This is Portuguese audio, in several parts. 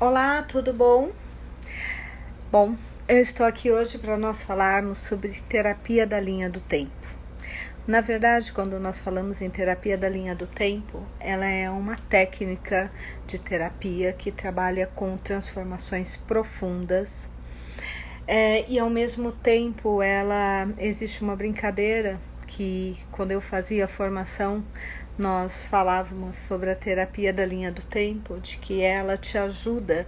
Olá, tudo bom? Bom, eu estou aqui hoje para nós falarmos sobre terapia da linha do tempo. Na verdade, quando nós falamos em terapia da linha do tempo, ela é uma técnica de terapia que trabalha com transformações profundas e ao mesmo tempo existe uma brincadeira que quando eu fazia a formação nós falávamos sobre a terapia da linha do tempo, de que ela te ajuda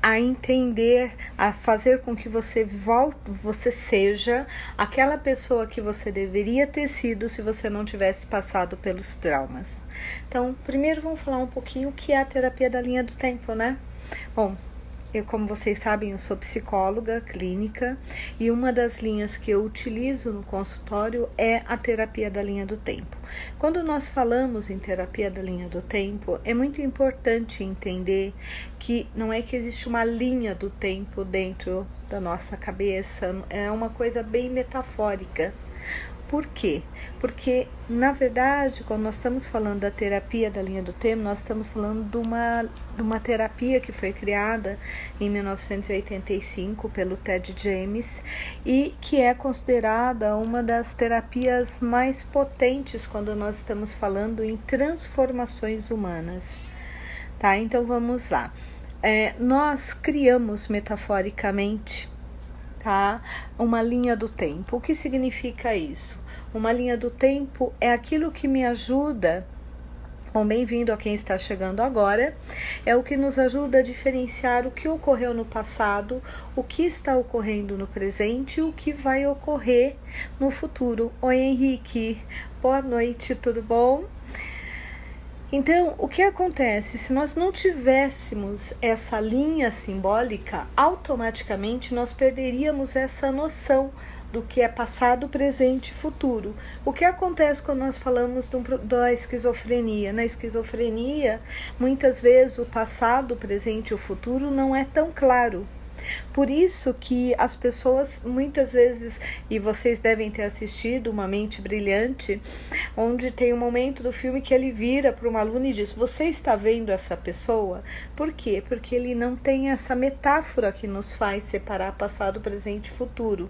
a entender, a fazer com que você seja aquela pessoa que você deveria ter sido se você não tivesse passado pelos traumas. Então, primeiro vamos falar um pouquinho o que é a terapia da linha do tempo, né? Bom, como vocês sabem, eu sou psicóloga clínica e uma das linhas que eu utilizo no consultório é a terapia da linha do tempo. Quando nós falamos em terapia da linha do tempo, é muito importante entender que não é que existe uma linha do tempo dentro da nossa cabeça, é uma coisa bem metafórica. Por quê? Porque, na verdade, quando nós estamos falando da terapia da linha do tempo, nós estamos falando de uma terapia que foi criada em 1985 pelo Ted James e que é considerada uma das terapias mais potentes quando nós estamos falando em transformações humanas. Tá? Então, vamos lá. Nós criamos metaforicamente uma linha do tempo. O que significa isso? Uma linha do tempo é aquilo que me ajuda, bem-vindo a quem está chegando agora, é o que nos ajuda a diferenciar o que ocorreu no passado, o que está ocorrendo no presente e o que vai ocorrer no futuro. Oi, Henrique, boa noite, tudo bom? Então, o que acontece? Se nós não tivéssemos essa linha simbólica, automaticamente nós perderíamos essa noção do que é passado, presente e futuro. O que acontece quando nós falamos da esquizofrenia? Na esquizofrenia, muitas vezes o passado, o presente e o futuro não é tão claro. Por isso que as pessoas muitas vezes, e vocês devem ter assistido Uma Mente Brilhante, onde tem um momento do filme que ele vira para uma aluna e diz: você está vendo essa pessoa? Por quê? Porque ele não tem essa metáfora que nos faz separar passado, presente e futuro.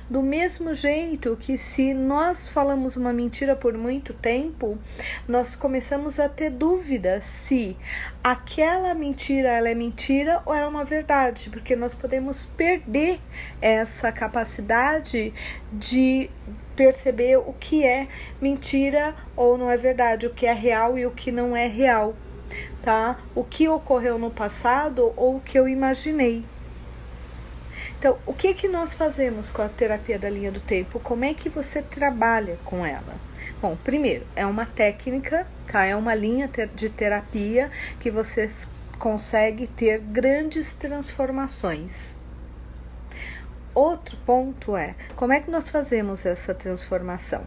Do mesmo jeito que se nós falamos uma mentira por muito tempo, nós começamos a ter dúvida se aquela mentira ela é mentira ou é uma verdade, porque nós podemos perder essa capacidade de perceber o que é mentira ou não é verdade, o que é real e o que não é real, tá? O que ocorreu no passado ou o que eu imaginei. Então, o que nós fazemos com a terapia da linha do tempo? Como é que você trabalha com ela? Bom, primeiro, é uma técnica, tá? É uma linha de terapia que você consegue ter grandes transformações. Outro ponto é, como é que nós fazemos essa transformação?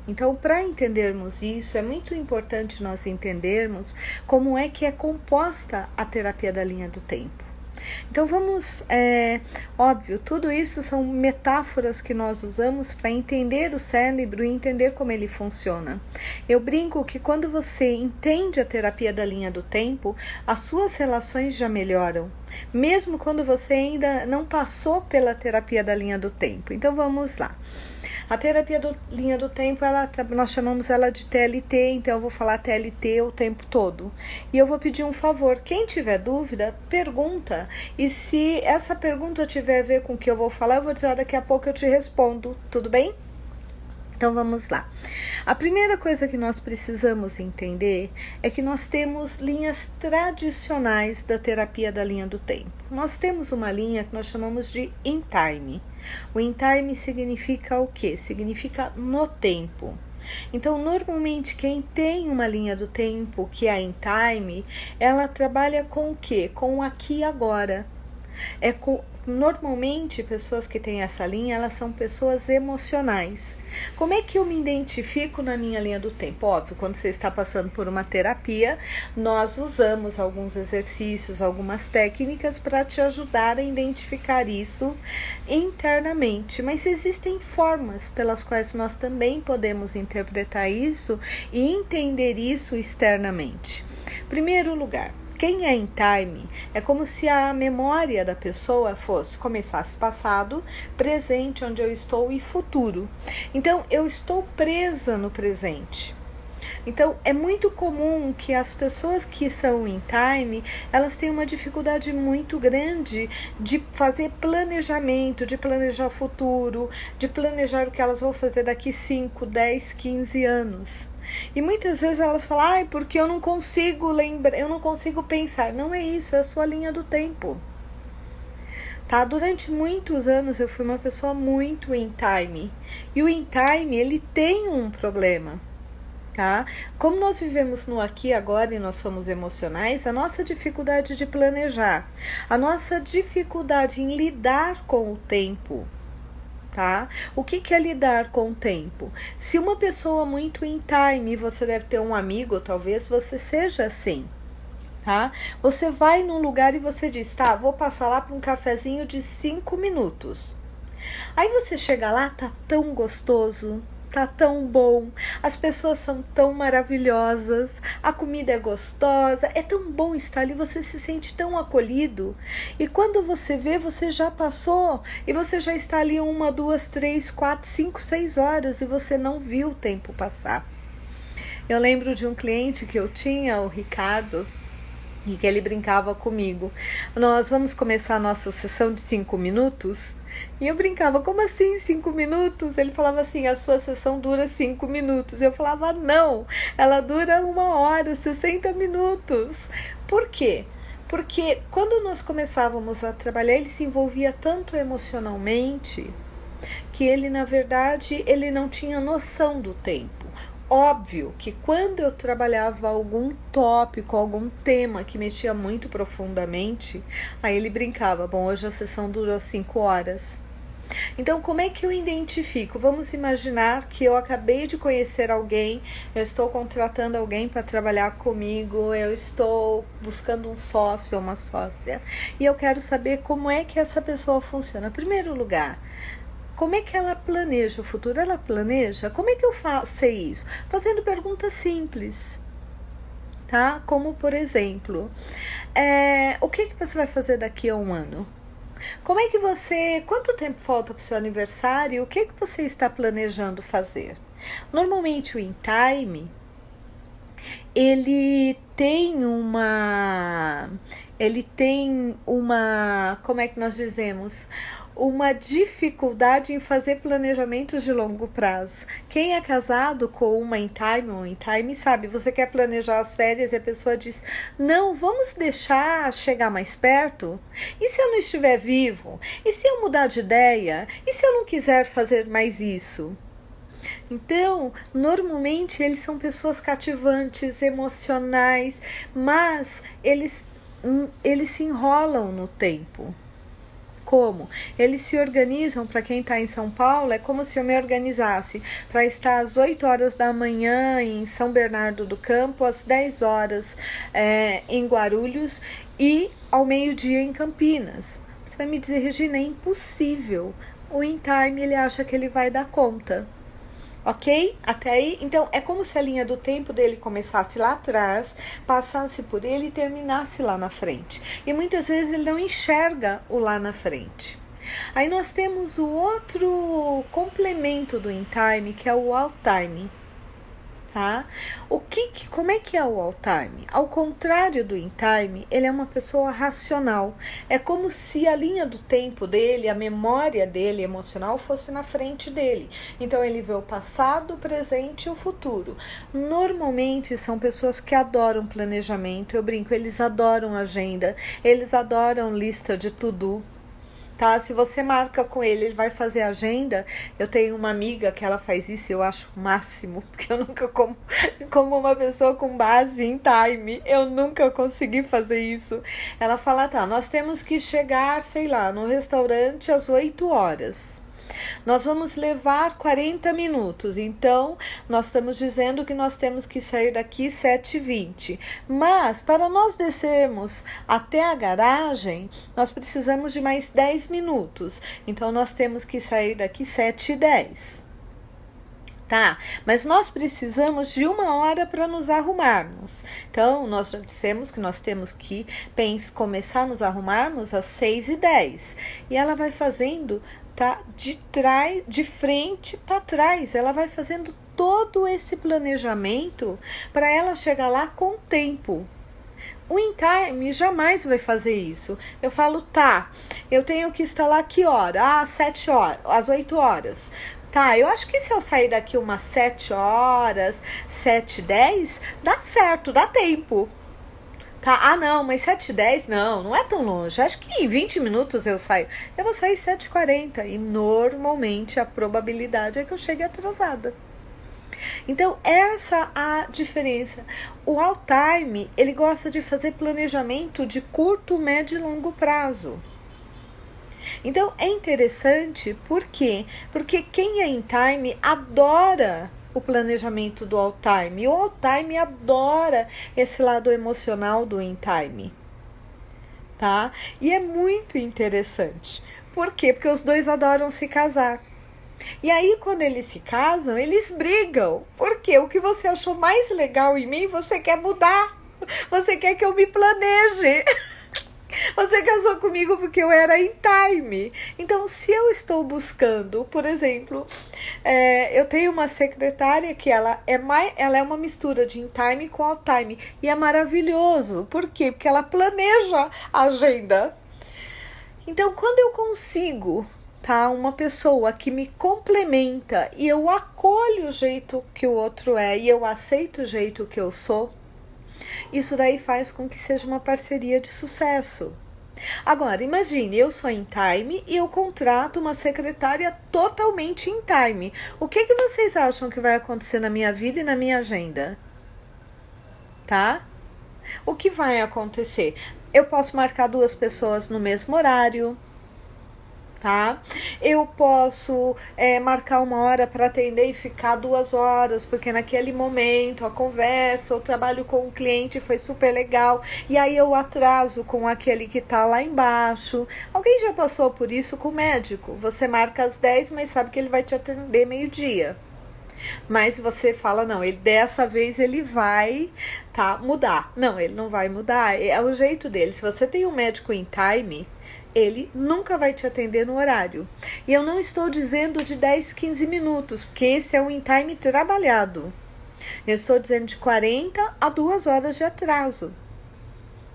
Então, para entendermos isso, é muito importante nós entendermos como é que é composta a terapia da linha do tempo. Então óbvio, tudo isso são metáforas que nós usamos para entender o cérebro e entender como ele funciona. Eu brinco que quando você entende a terapia da linha do tempo, as suas relações já melhoram, mesmo quando você ainda não passou pela terapia da linha do tempo. Então vamos lá. A terapia da linha do tempo, nós chamamos ela de TLT, então eu vou falar TLT o tempo todo. E eu vou pedir um favor, quem tiver dúvida, pergunta. E se essa pergunta tiver a ver com o que eu vou falar, eu vou dizer, daqui a pouco eu te respondo, tudo bem? Então vamos lá. A primeira coisa que nós precisamos entender é que nós temos linhas tradicionais da terapia da linha do tempo. Nós temos uma linha que nós chamamos de in time. O in time significa o quê? Significa no tempo. Então, normalmente, quem tem uma linha do tempo que é a in time, ela trabalha com o quê? Com o aqui e agora. Normalmente, pessoas que têm essa linha, elas são pessoas emocionais. Como é que eu me identifico na minha linha do tempo? Óbvio, quando você está passando por uma terapia, nós usamos alguns exercícios, algumas técnicas para te ajudar a identificar isso internamente. Mas existem formas pelas quais nós também podemos interpretar isso e entender isso externamente. Primeiro lugar, Quem é em time é como se a memória da pessoa começasse passado, presente, onde eu estou, e futuro. Então, eu estou presa no presente. Então, é muito comum que as pessoas que são em time, elas têm uma dificuldade muito grande de fazer planejamento, de planejar o futuro, de planejar o que elas vão fazer daqui 5, 10, 15 anos. E muitas vezes elas falam, porque eu não consigo lembrar, eu não consigo pensar. Não é isso, é a sua linha do tempo. Tá? Durante muitos anos eu fui uma pessoa muito in time. E o in time, ele tem um problema. Tá? Como nós vivemos no aqui e agora e nós somos emocionais, a nossa dificuldade de planejar, a nossa dificuldade em lidar com o tempo. Tá? O que é lidar com o tempo? Se uma pessoa muito in time, você deve ter um amigo, talvez você seja assim. Tá? Você vai num lugar e você diz, tá, vou passar lá para um cafezinho de 5 minutos. Aí você chega lá, tá tão gostoso, tá tão bom, as pessoas são tão maravilhosas, a comida é gostosa, é tão bom estar ali, você se sente tão acolhido. E quando você vê, você já passou e você já está ali 1, 2, 3, 4, 5, 6 horas e você não viu o tempo passar. Eu lembro de um cliente que eu tinha, o Ricardo, e que ele brincava comigo. Nós vamos começar a nossa sessão de 5 minutos? E eu brincava, como assim 5 minutos? Ele falava assim, a sua sessão dura 5 minutos. Eu falava, não, ela dura 1 hora, 60 minutos. Por quê? Porque quando nós começávamos a trabalhar, ele se envolvia tanto emocionalmente que ele, na verdade, ele não tinha noção do tempo. Óbvio que quando eu trabalhava algum tópico, algum tema que mexia muito profundamente, aí ele brincava, bom, hoje a sessão durou 5 horas. Então, como é que eu identifico? Vamos imaginar que eu acabei de conhecer alguém, eu estou contratando alguém para trabalhar comigo, eu estou buscando um sócio ou uma sócia, e eu quero saber como é que essa pessoa funciona. Em primeiro lugar, como é que ela planeja o futuro? Ela planeja? Como é que eu sei isso? Fazendo perguntas simples, tá? Como, por exemplo, o que você vai fazer daqui a 1 ano? Como é que quanto tempo falta para o seu aniversário? O que você está planejando fazer? Normalmente o in time, ele tem uma, como é que nós dizemos? Uma dificuldade em fazer planejamentos de longo prazo. Quem é casado com uma in time ou in time sabe, você quer planejar as férias e a pessoa diz, não, vamos deixar chegar mais perto? E se eu não estiver vivo? E se eu mudar de ideia? E se eu não quiser fazer mais isso? Então, normalmente eles são pessoas cativantes, emocionais, mas eles se enrolam no tempo. Como? Eles se organizam, para quem está em São Paulo, é como se eu me organizasse para estar às 8 horas da manhã em São Bernardo do Campo, às 10 horas em Guarulhos e ao meio-dia em Campinas. Você vai me dizer, Regina, é impossível. O in time, ele acha que ele vai dar conta. Ok? Até aí? Então, é como se a linha do tempo dele começasse lá atrás, passasse por ele e terminasse lá na frente. E muitas vezes ele não enxerga o lá na frente. Aí nós temos o outro complemento do in time, que é o out time. Tá? Como é que é o out time? Ao contrário do in time, ele é uma pessoa racional. É como se a linha do tempo dele, a memória dele emocional fosse na frente dele. Então ele vê o passado, o presente e o futuro. Normalmente são pessoas que adoram planejamento, eu brinco, eles adoram agenda, eles adoram lista de to-do. Tá? Se você marca com ele, ele vai fazer agenda. Eu tenho uma amiga que ela faz isso e eu acho o máximo, porque eu nunca como uma pessoa com base em time, eu nunca consegui fazer isso. Ela fala, tá, nós temos que chegar, sei lá, no restaurante às 8 horas. Nós vamos levar 40 minutos, então nós estamos dizendo que nós temos que sair daqui 7h20. Mas para nós descermos até a garagem, nós precisamos de mais 10 minutos. Então nós temos que sair daqui 7h10. Tá, mas nós precisamos de 1 hora para nos arrumarmos. Então, nós já dissemos que nós temos que começar a nos arrumarmos às 6h10. E ela vai fazendo, tá, de frente para trás. Ela vai fazendo todo esse planejamento para ela chegar lá com tempo. O InTime jamais vai fazer isso. Eu falo, tá, eu tenho que estar lá que hora? Às 7 horas, às 8 horas. Tá, eu acho que se eu sair daqui umas 7 horas, 7h10, dá certo, dá tempo. Tá, ah não, mas 7h10 não é tão longe. Acho que em 20 minutos eu saio. Eu vou sair 7h40 e normalmente a probabilidade é que eu chegue atrasada. Então, essa é a diferença. O All-Time, ele gosta de fazer planejamento de curto, médio e longo prazo. Então, é interessante, por quê? Porque quem é InTime adora o planejamento do All-Time. E o All-Time adora esse lado emocional do InTime. Tá? E é muito interessante. Por quê? Porque os dois adoram se casar. E aí, quando eles se casam, eles brigam. Porque o que você achou mais legal em mim, você quer mudar. Você quer que eu me planeje. Você casou comigo porque eu era InTime. Então, se eu estou buscando, por exemplo, eu tenho uma secretária que ela é uma mistura de InTime com All-Time. E é maravilhoso. Por quê? Porque ela planeja a agenda. Então, quando eu consigo, tá, uma pessoa que me complementa e eu acolho o jeito que o outro é e eu aceito o jeito que eu sou, isso daí faz com que seja uma parceria de sucesso. Agora, imagine, eu sou InTime e eu contrato uma secretária totalmente InTime. O que vocês acham que vai acontecer na minha vida e na minha agenda? Tá? O que vai acontecer? Eu posso marcar 2 pessoas no mesmo horário. Tá? Eu posso marcar 1 hora para atender e ficar 2 horas, porque naquele momento a conversa, o trabalho com o cliente foi super legal, e aí eu atraso com aquele que tá lá embaixo. Alguém já passou por isso com o médico? Você marca às 10, mas sabe que ele vai te atender meio-dia. Mas você fala, não, dessa vez ele vai mudar. Não, ele não vai mudar, é o jeito dele. Se você tem um médico InTime, ele nunca vai te atender no horário. E eu não estou dizendo de 10, 15 minutos, porque esse é um InTime trabalhado. Eu estou dizendo de 40 a 2 horas de atraso.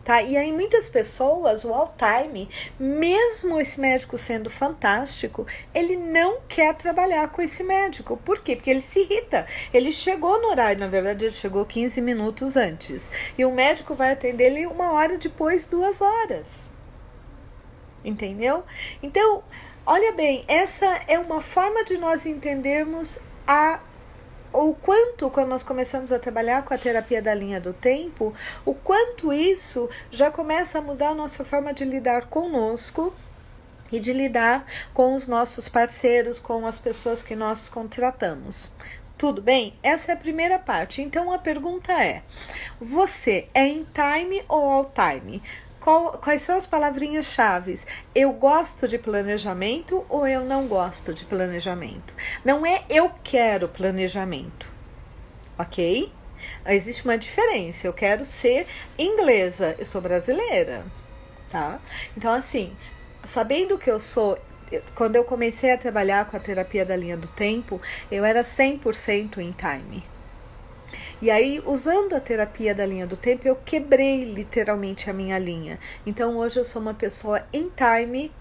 Tá? E aí muitas pessoas, o All-Time, mesmo esse médico sendo fantástico, ele não quer trabalhar com esse médico. Por quê? Porque ele se irrita. Ele chegou no horário, na verdade ele chegou 15 minutos antes. E o médico vai atender ele 1 hora depois, 2 horas. Entendeu? Então, olha bem, essa é uma forma de nós entendermos o quanto, quando nós começamos a trabalhar com a terapia da linha do tempo, o quanto isso já começa a mudar a nossa forma de lidar conosco e de lidar com os nossos parceiros, com as pessoas que nós contratamos. Tudo bem? Essa é a primeira parte. Então, a pergunta é, você é InTime ou All-Time? Quais são as palavrinhas-chave? Eu gosto de planejamento ou eu não gosto de planejamento? Não é eu quero planejamento, ok? Existe uma diferença. Eu quero ser inglesa, eu sou brasileira, tá? Então, assim, sabendo que eu sou... Quando eu comecei a trabalhar com a terapia da linha do tempo, eu era 100% InTime. E aí, usando a terapia da linha do tempo, eu quebrei literalmente a minha linha. Então, hoje eu sou uma pessoa InTime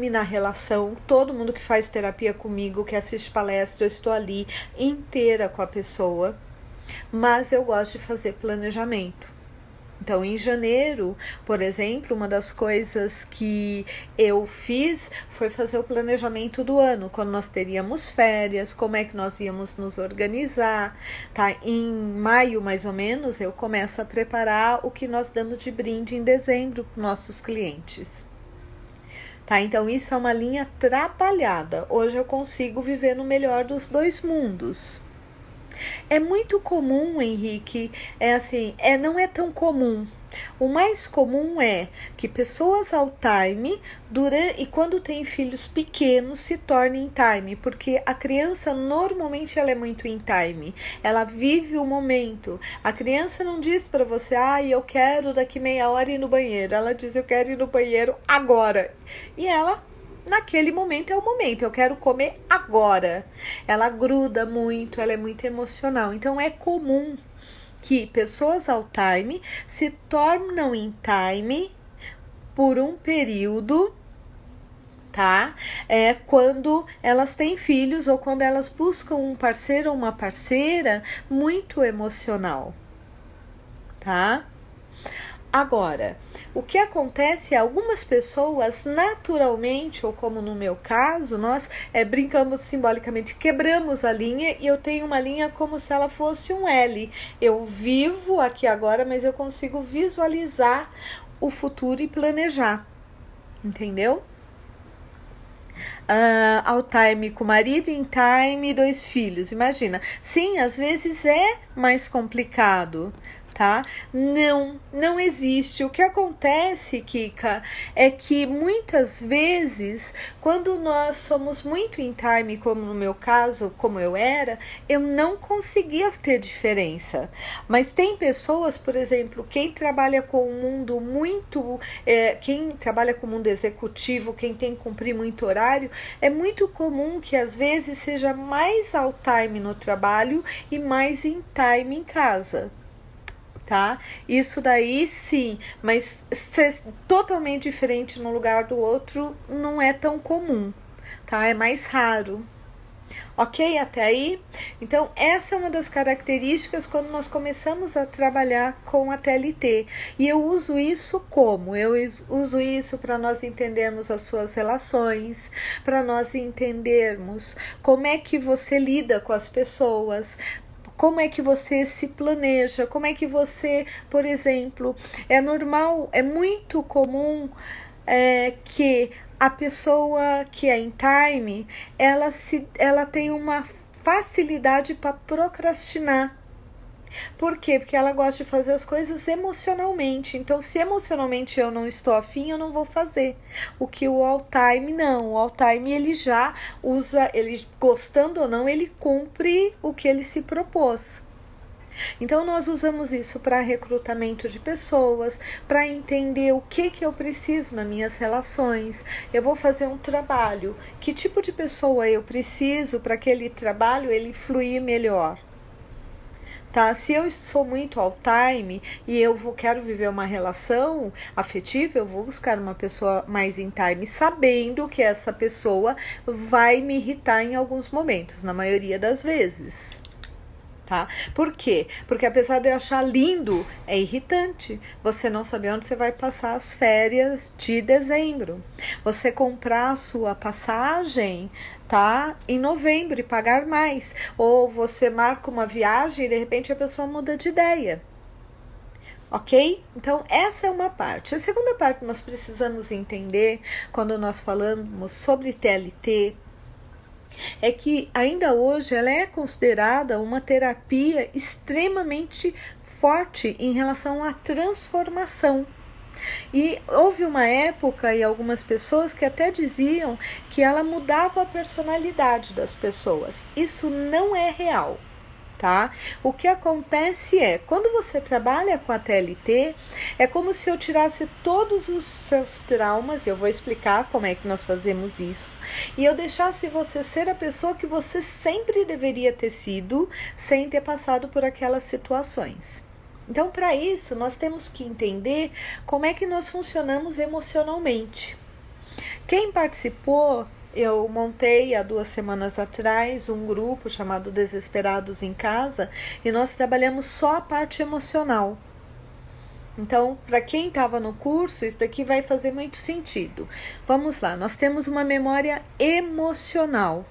na relação. Todo mundo que faz terapia comigo, que assiste palestra, eu estou ali inteira com a pessoa. Mas eu gosto de fazer planejamento. Então, em janeiro, por exemplo, uma das coisas que eu fiz foi fazer o planejamento do ano, quando nós teríamos férias, como é que nós íamos nos organizar, tá? Em maio, mais ou menos, eu começo a preparar o que nós damos de brinde em dezembro para nossos clientes. Tá? Então, isso é uma linha trabalhada. Hoje eu consigo viver no melhor dos 2 mundos. É muito comum, Henrique, não é tão comum. O mais comum é que pessoas ao time, e quando tem filhos pequenos, se tornem time, porque a criança normalmente ela é muito in time, ela vive o momento. A criança não diz para você, eu quero daqui meia hora ir no banheiro. Ela diz, eu quero ir no banheiro agora. E ela, naquele momento, é o momento, eu quero comer agora. Ela gruda muito, ela é muito emocional. Então é comum que pessoas ao time se tornam in time por um período, tá? Quando elas têm filhos ou quando elas buscam um parceiro ou uma parceira muito emocional, tá? Agora, o que acontece é algumas pessoas naturalmente, ou como no meu caso, nós brincamos simbolicamente, quebramos a linha e eu tenho uma linha como se ela fosse um L. Eu vivo aqui agora, mas eu consigo visualizar o futuro e planejar, entendeu? Ao time com o marido, in time e 2 filhos, imagina. Sim, às vezes é mais complicado, tá? Não existe. O que acontece, Kika, é que muitas vezes, quando nós somos muito in time, como no meu caso, como eu era, eu não conseguia ter diferença. Mas tem pessoas, por exemplo, quem trabalha com o mundo quem trabalha com o mundo executivo, quem tem que cumprir muito horário, é muito comum que às vezes seja mais out time no trabalho e mais in time em casa. Tá? Isso daí sim, mas ser totalmente diferente num lugar do outro não é tão comum, tá? É mais raro. Ok até aí? Então, essa é uma das características quando nós começamos a trabalhar com a TLT. E eu uso isso como? Eu uso isso para nós entendermos as suas relações, para nós entendermos como é que você lida com as pessoas, como é que você se planeja, como é que você, por exemplo, é normal, é muito comum que a pessoa que é in time, ela tem uma facilidade para procrastinar. Por quê? Porque ela gosta de fazer as coisas emocionalmente. Então, se emocionalmente eu não estou afim, eu não vou fazer. O que o all-time não. O all-time ele já usa, ele gostando ou não, ele cumpre o que ele se propôs. Então, nós usamos isso para recrutamento de pessoas, para entender o que eu preciso nas minhas relações. Eu vou fazer um trabalho. Que tipo de pessoa eu preciso para aquele trabalho ele fluir melhor? Tá? Se eu sou muito all time e quero viver uma relação afetiva, eu vou buscar uma pessoa mais in time, sabendo que essa pessoa vai me irritar em alguns momentos, na maioria das vezes. Tá? Por quê? Porque apesar de eu achar lindo, é irritante você não saber onde você vai passar as férias de dezembro. Você comprar a sua passagem, tá? Em novembro e pagar mais. Ou você marca uma viagem e de repente a pessoa muda de ideia. Ok? Então, essa é uma parte. A segunda parte que nós precisamos entender quando nós falamos sobre TLT é que ainda hoje ela é considerada uma terapia extremamente forte em relação à transformação. E houve uma época e algumas pessoas que até diziam que ela mudava a personalidade das pessoas. Isso não é real. Tá? O que acontece é, quando você trabalha com a TLT, é como se eu tirasse todos os seus traumas, e eu vou explicar como é que nós fazemos isso, e eu deixasse você ser a pessoa que você sempre deveria ter sido, sem ter passado por aquelas situações. Então, para isso, nós temos que entender como é que nós funcionamos emocionalmente. Quem participou, eu montei há 2 semanas atrás um grupo chamado Desesperados em Casa e nós trabalhamos só a parte emocional. Então, para quem estava no curso, isso daqui vai fazer muito sentido. Vamos lá, nós temos uma memória emocional,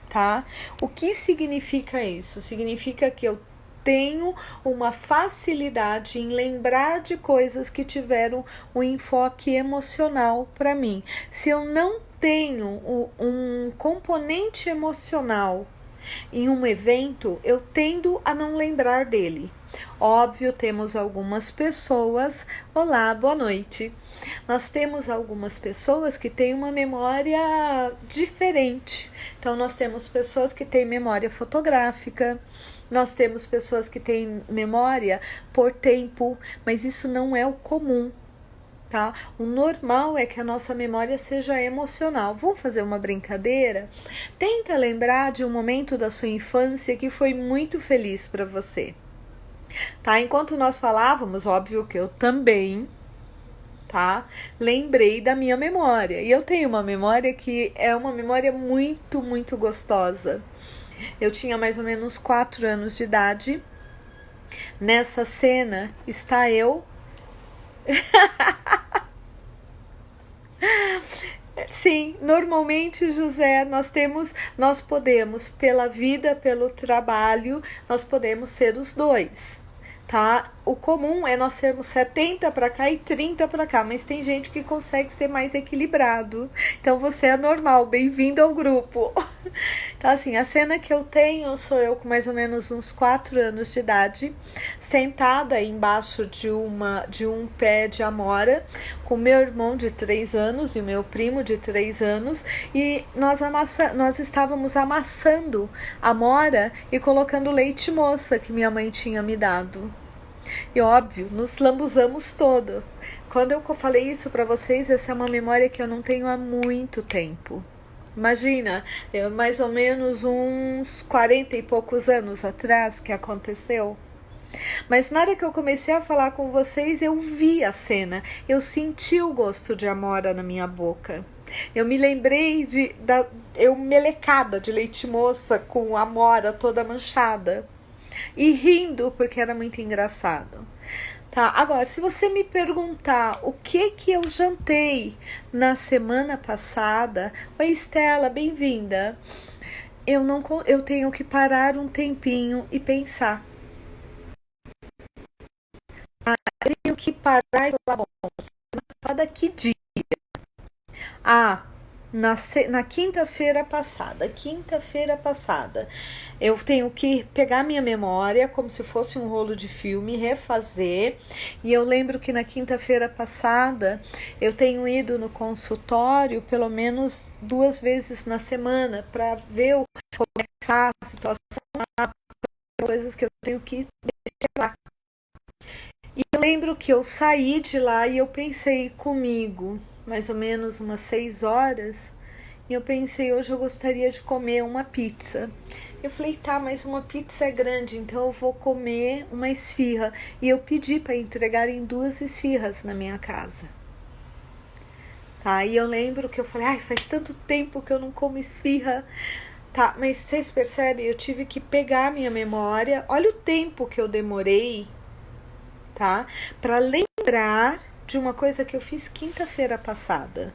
tá? O que significa isso? Significa que eu tenho uma facilidade em lembrar de coisas que tiveram um enfoque emocional para mim. Se eu não tenho um componente emocional em um evento, eu tendo a não lembrar dele. Óbvio, temos algumas pessoas. Olá, boa noite. Nós temos algumas pessoas que têm uma memória diferente. Então, nós temos pessoas que têm memória fotográfica, nós temos pessoas que têm memória por tempo, mas isso não é o comum. Tá? O normal é que a nossa memória seja emocional. Vamos fazer uma brincadeira? Tenta lembrar de um momento da sua infância que foi muito feliz para você. Tá? Enquanto nós falávamos, óbvio que eu também, tá? Lembrei da minha memória. E eu tenho uma memória que é uma memória muito, muito gostosa. Eu tinha mais ou menos 4 anos de idade. Nessa cena está eu. Sim, normalmente, José, nós podemos, pela vida, pelo trabalho, nós podemos ser os dois, tá? O comum é nós sermos 70 para cá e 30 para cá, mas tem gente que consegue ser mais equilibrado. Então você é normal, bem-vindo ao grupo. Então assim, a cena que eu tenho sou eu com mais ou menos uns 4 anos de idade, sentada embaixo de um pé de amora, com meu irmão de 3 anos e o meu primo de 3 anos, e nós estávamos amassando amora e colocando leite moça que minha mãe tinha me dado. E óbvio, nos lambuzamos todo. Quando eu falei isso para vocês, essa é uma memória que eu não tenho há muito tempo. Imagina, mais ou menos uns 40 e poucos anos atrás que aconteceu. Mas na hora que eu comecei a falar com vocês, eu vi a cena. Eu senti o gosto de amora na minha boca. Eu me lembrei eu melecada de leite moça com amora toda manchada. E rindo, porque era muito engraçado. Tá, agora, se você me perguntar o que eu jantei na semana passada, oi Estela, bem-vinda. Eu tenho que parar um tempinho e pensar. Eu tenho que parar e falar, bom, semana que dia? Na quinta-feira passada, eu tenho que pegar minha memória como se fosse um rolo de filme, refazer. E eu lembro que na quinta-feira passada eu tenho ido no consultório pelo menos 2 vezes na semana para ver como é que está a situação, coisas que eu tenho que deixar lá. E eu lembro que eu saí de lá e eu pensei comigo, mais ou menos umas 6 horas, e eu pensei, hoje eu gostaria de comer uma pizza. Eu falei, tá, mas uma pizza é grande, então eu vou comer uma esfirra. E eu pedi para entregarem 2 esfirras na minha casa. Tá, e eu lembro que eu falei, ai, faz tanto tempo que eu não como esfirra. Tá, mas vocês percebem, eu tive que pegar a minha memória, olha o tempo que eu demorei, tá, para lembrar de uma coisa que eu fiz quinta-feira passada.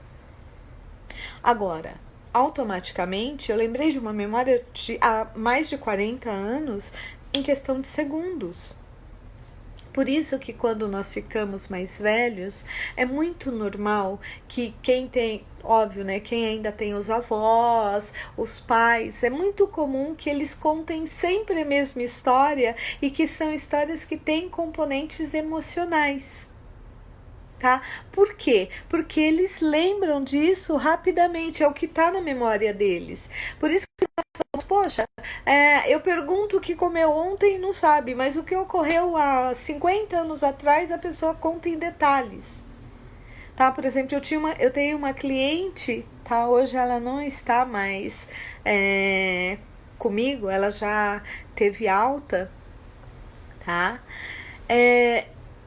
Agora, automaticamente, eu lembrei de uma memória de há mais de 40 anos em questão de segundos. Por isso que quando nós ficamos mais velhos, é muito normal que quem tem, óbvio, né, quem ainda tem os avós, os pais, é muito comum que eles contem sempre a mesma história e que são histórias que têm componentes emocionais. Tá? Por quê? Porque eles lembram disso rapidamente, é o que está na memória deles. Por isso que nós falamos, poxa, eu pergunto o que comeu ontem e não sabe, mas o que ocorreu há 50 anos atrás a pessoa conta em detalhes. Tá? Por exemplo, eu tenho uma cliente, tá? Hoje ela não está mais comigo, ela já teve alta, tá?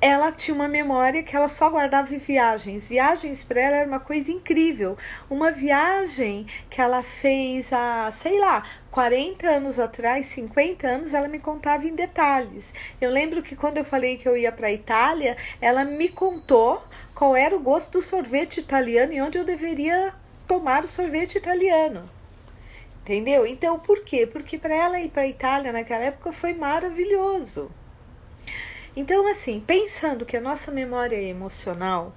Ela tinha uma memória que ela só guardava em viagens. Viagens para ela era uma coisa incrível. Uma viagem que ela fez há, sei lá, 40 anos atrás, 50 anos, ela me contava em detalhes. Eu lembro que quando eu falei que eu ia para a Itália, ela me contou qual era o gosto do sorvete italiano e onde eu deveria tomar o sorvete italiano. Entendeu? Então, por quê? Porque para ela ir para a Itália naquela época foi maravilhoso. Então, assim, pensando que a nossa memória é emocional,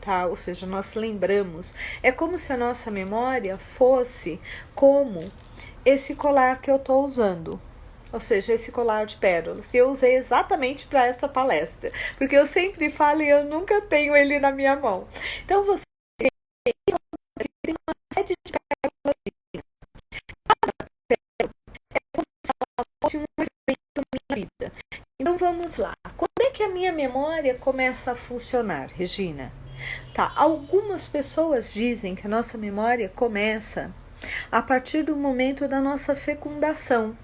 tá? Ou seja, nós lembramos, é como se a nossa memória fosse como esse colar que eu estou usando. Ou seja, esse colar de pérolas. E eu usei exatamente para essa palestra. Porque eu sempre falo e eu nunca tenho ele na minha mão. Então, você tem uma série de pérolas. Um efeito na minha vida. Então, vamos lá. Quando é que a minha memória começa a funcionar, Regina? Tá, algumas pessoas dizem que a nossa memória começa a partir do momento da nossa fecundação.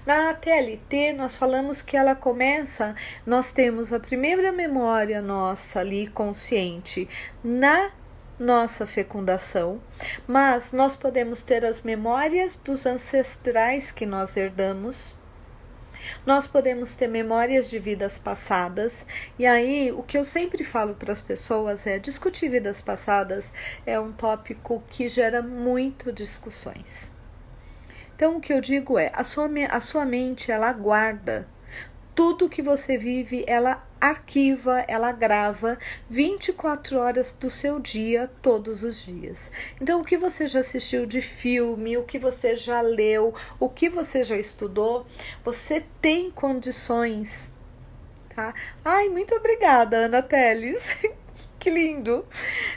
Na TLT, nós falamos que ela começa, nós temos a primeira memória nossa ali consciente na nossa fecundação, mas nós podemos ter as memórias dos ancestrais que nós herdamos. Nós podemos ter memórias de vidas passadas, e aí o que eu sempre falo para as pessoas é: discutir vidas passadas é um tópico que gera muito discussões. Então o que eu digo é: a sua mente, ela guarda tudo que você vive, ela arquiva, ela grava 24 horas do seu dia, todos os dias. Então, o que você já assistiu de filme, o que você já leu, o que você já estudou, você tem condições, tá? Ai, muito obrigada, Ana Teles. Que lindo!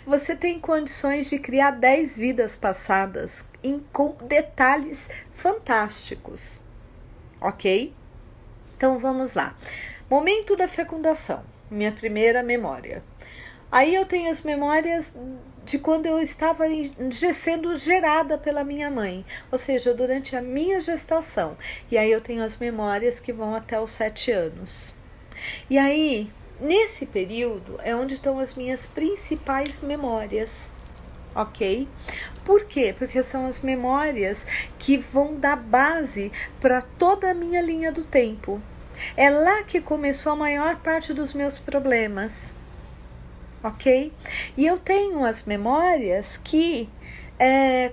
Você tem condições de criar 10 vidas passadas com detalhes fantásticos, ok? Então vamos lá. Momento da fecundação, minha primeira memória. Aí eu tenho as memórias de quando eu estava sendo gerada pela minha mãe, ou seja, durante a minha gestação. E aí eu tenho as memórias que vão até os 7 anos. E aí, nesse período, é onde estão as minhas principais memórias. Ok? Por quê? Porque são as memórias que vão dar base para toda a minha linha do tempo. É lá que começou a maior parte dos meus problemas. Ok? E eu tenho as memórias que,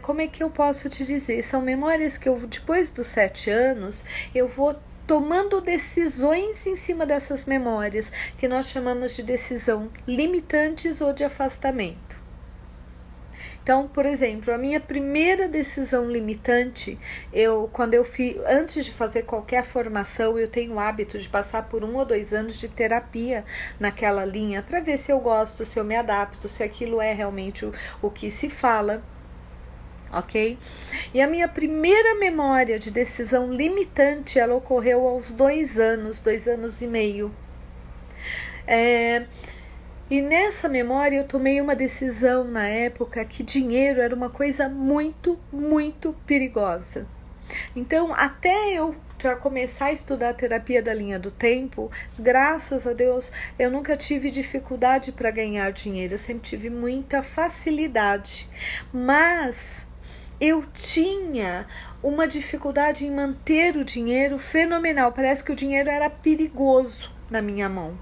como é que eu posso te dizer? São memórias que eu, depois dos 7 anos, eu vou tomando decisões em cima dessas memórias, que nós chamamos de decisão limitantes ou de afastamento. Então, por exemplo, a minha primeira decisão limitante, antes de fazer qualquer formação, eu tenho o hábito de passar por 1 ou 2 anos de terapia naquela linha, para ver se eu gosto, se eu me adapto, se aquilo é realmente o que se fala, ok? E a minha primeira memória de decisão limitante, ela ocorreu aos 2 anos, 2 anos e meio. E nessa memória eu tomei uma decisão na época que dinheiro era uma coisa muito, muito perigosa. Então, até eu começar a estudar a terapia da linha do tempo, graças a Deus, eu nunca tive dificuldade para ganhar dinheiro, eu sempre tive muita facilidade. Mas eu tinha uma dificuldade em manter o dinheiro fenomenal, parece que o dinheiro era perigoso na minha mão,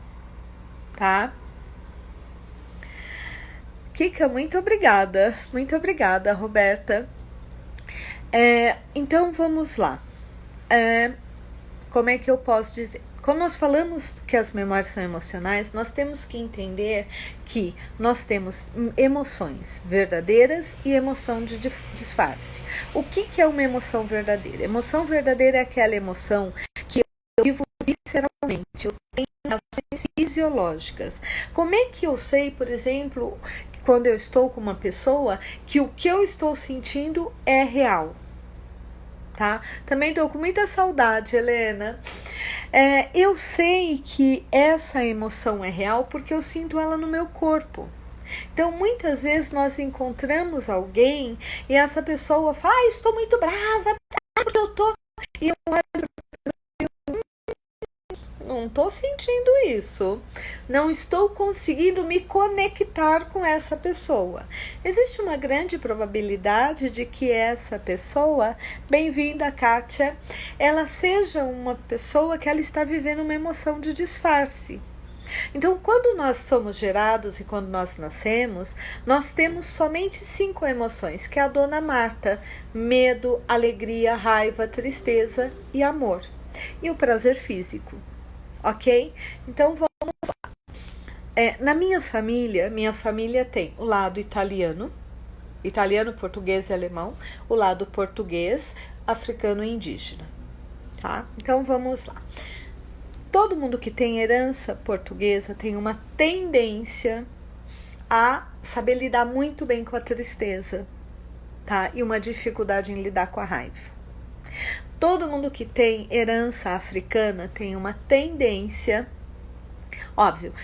tá? Kika, muito obrigada, Roberta. Então vamos lá. Como é que eu posso dizer? Quando nós falamos que as memórias são emocionais, nós temos que entender que nós temos emoções verdadeiras e emoção de disfarce. O que é uma emoção verdadeira? Emoção verdadeira é aquela emoção que eu vivo visceralmente, eu tenho reações fisiológicas. Como é que eu sei, por exemplo, quando eu estou com uma pessoa, que o que eu estou sentindo é real? Tá? Também estou com muita saudade, Helena. Eu sei que essa emoção é real porque eu sinto ela no meu corpo. Então, muitas vezes nós encontramos alguém e essa pessoa fala: estou muito brava, porque eu tô... E eu olho, não estou sentindo isso, não estou conseguindo me conectar com essa pessoa. Existe uma grande probabilidade de que essa pessoa, bem-vinda, Kátia, ela seja uma pessoa que ela está vivendo uma emoção de disfarce. Então, quando nós somos gerados e quando nós nascemos, nós temos somente 5 emoções, que é a Dona Marta: medo, alegria, raiva, tristeza e amor. E o prazer físico. Ok? Então vamos lá. Na minha família tem o lado italiano, português e alemão, o lado português, africano e indígena, tá? Então vamos lá. Todo mundo que tem herança portuguesa tem uma tendência a saber lidar muito bem com a tristeza, tá? E uma dificuldade em lidar com a raiva. Todo mundo que tem herança africana tem uma tendência, óbvio,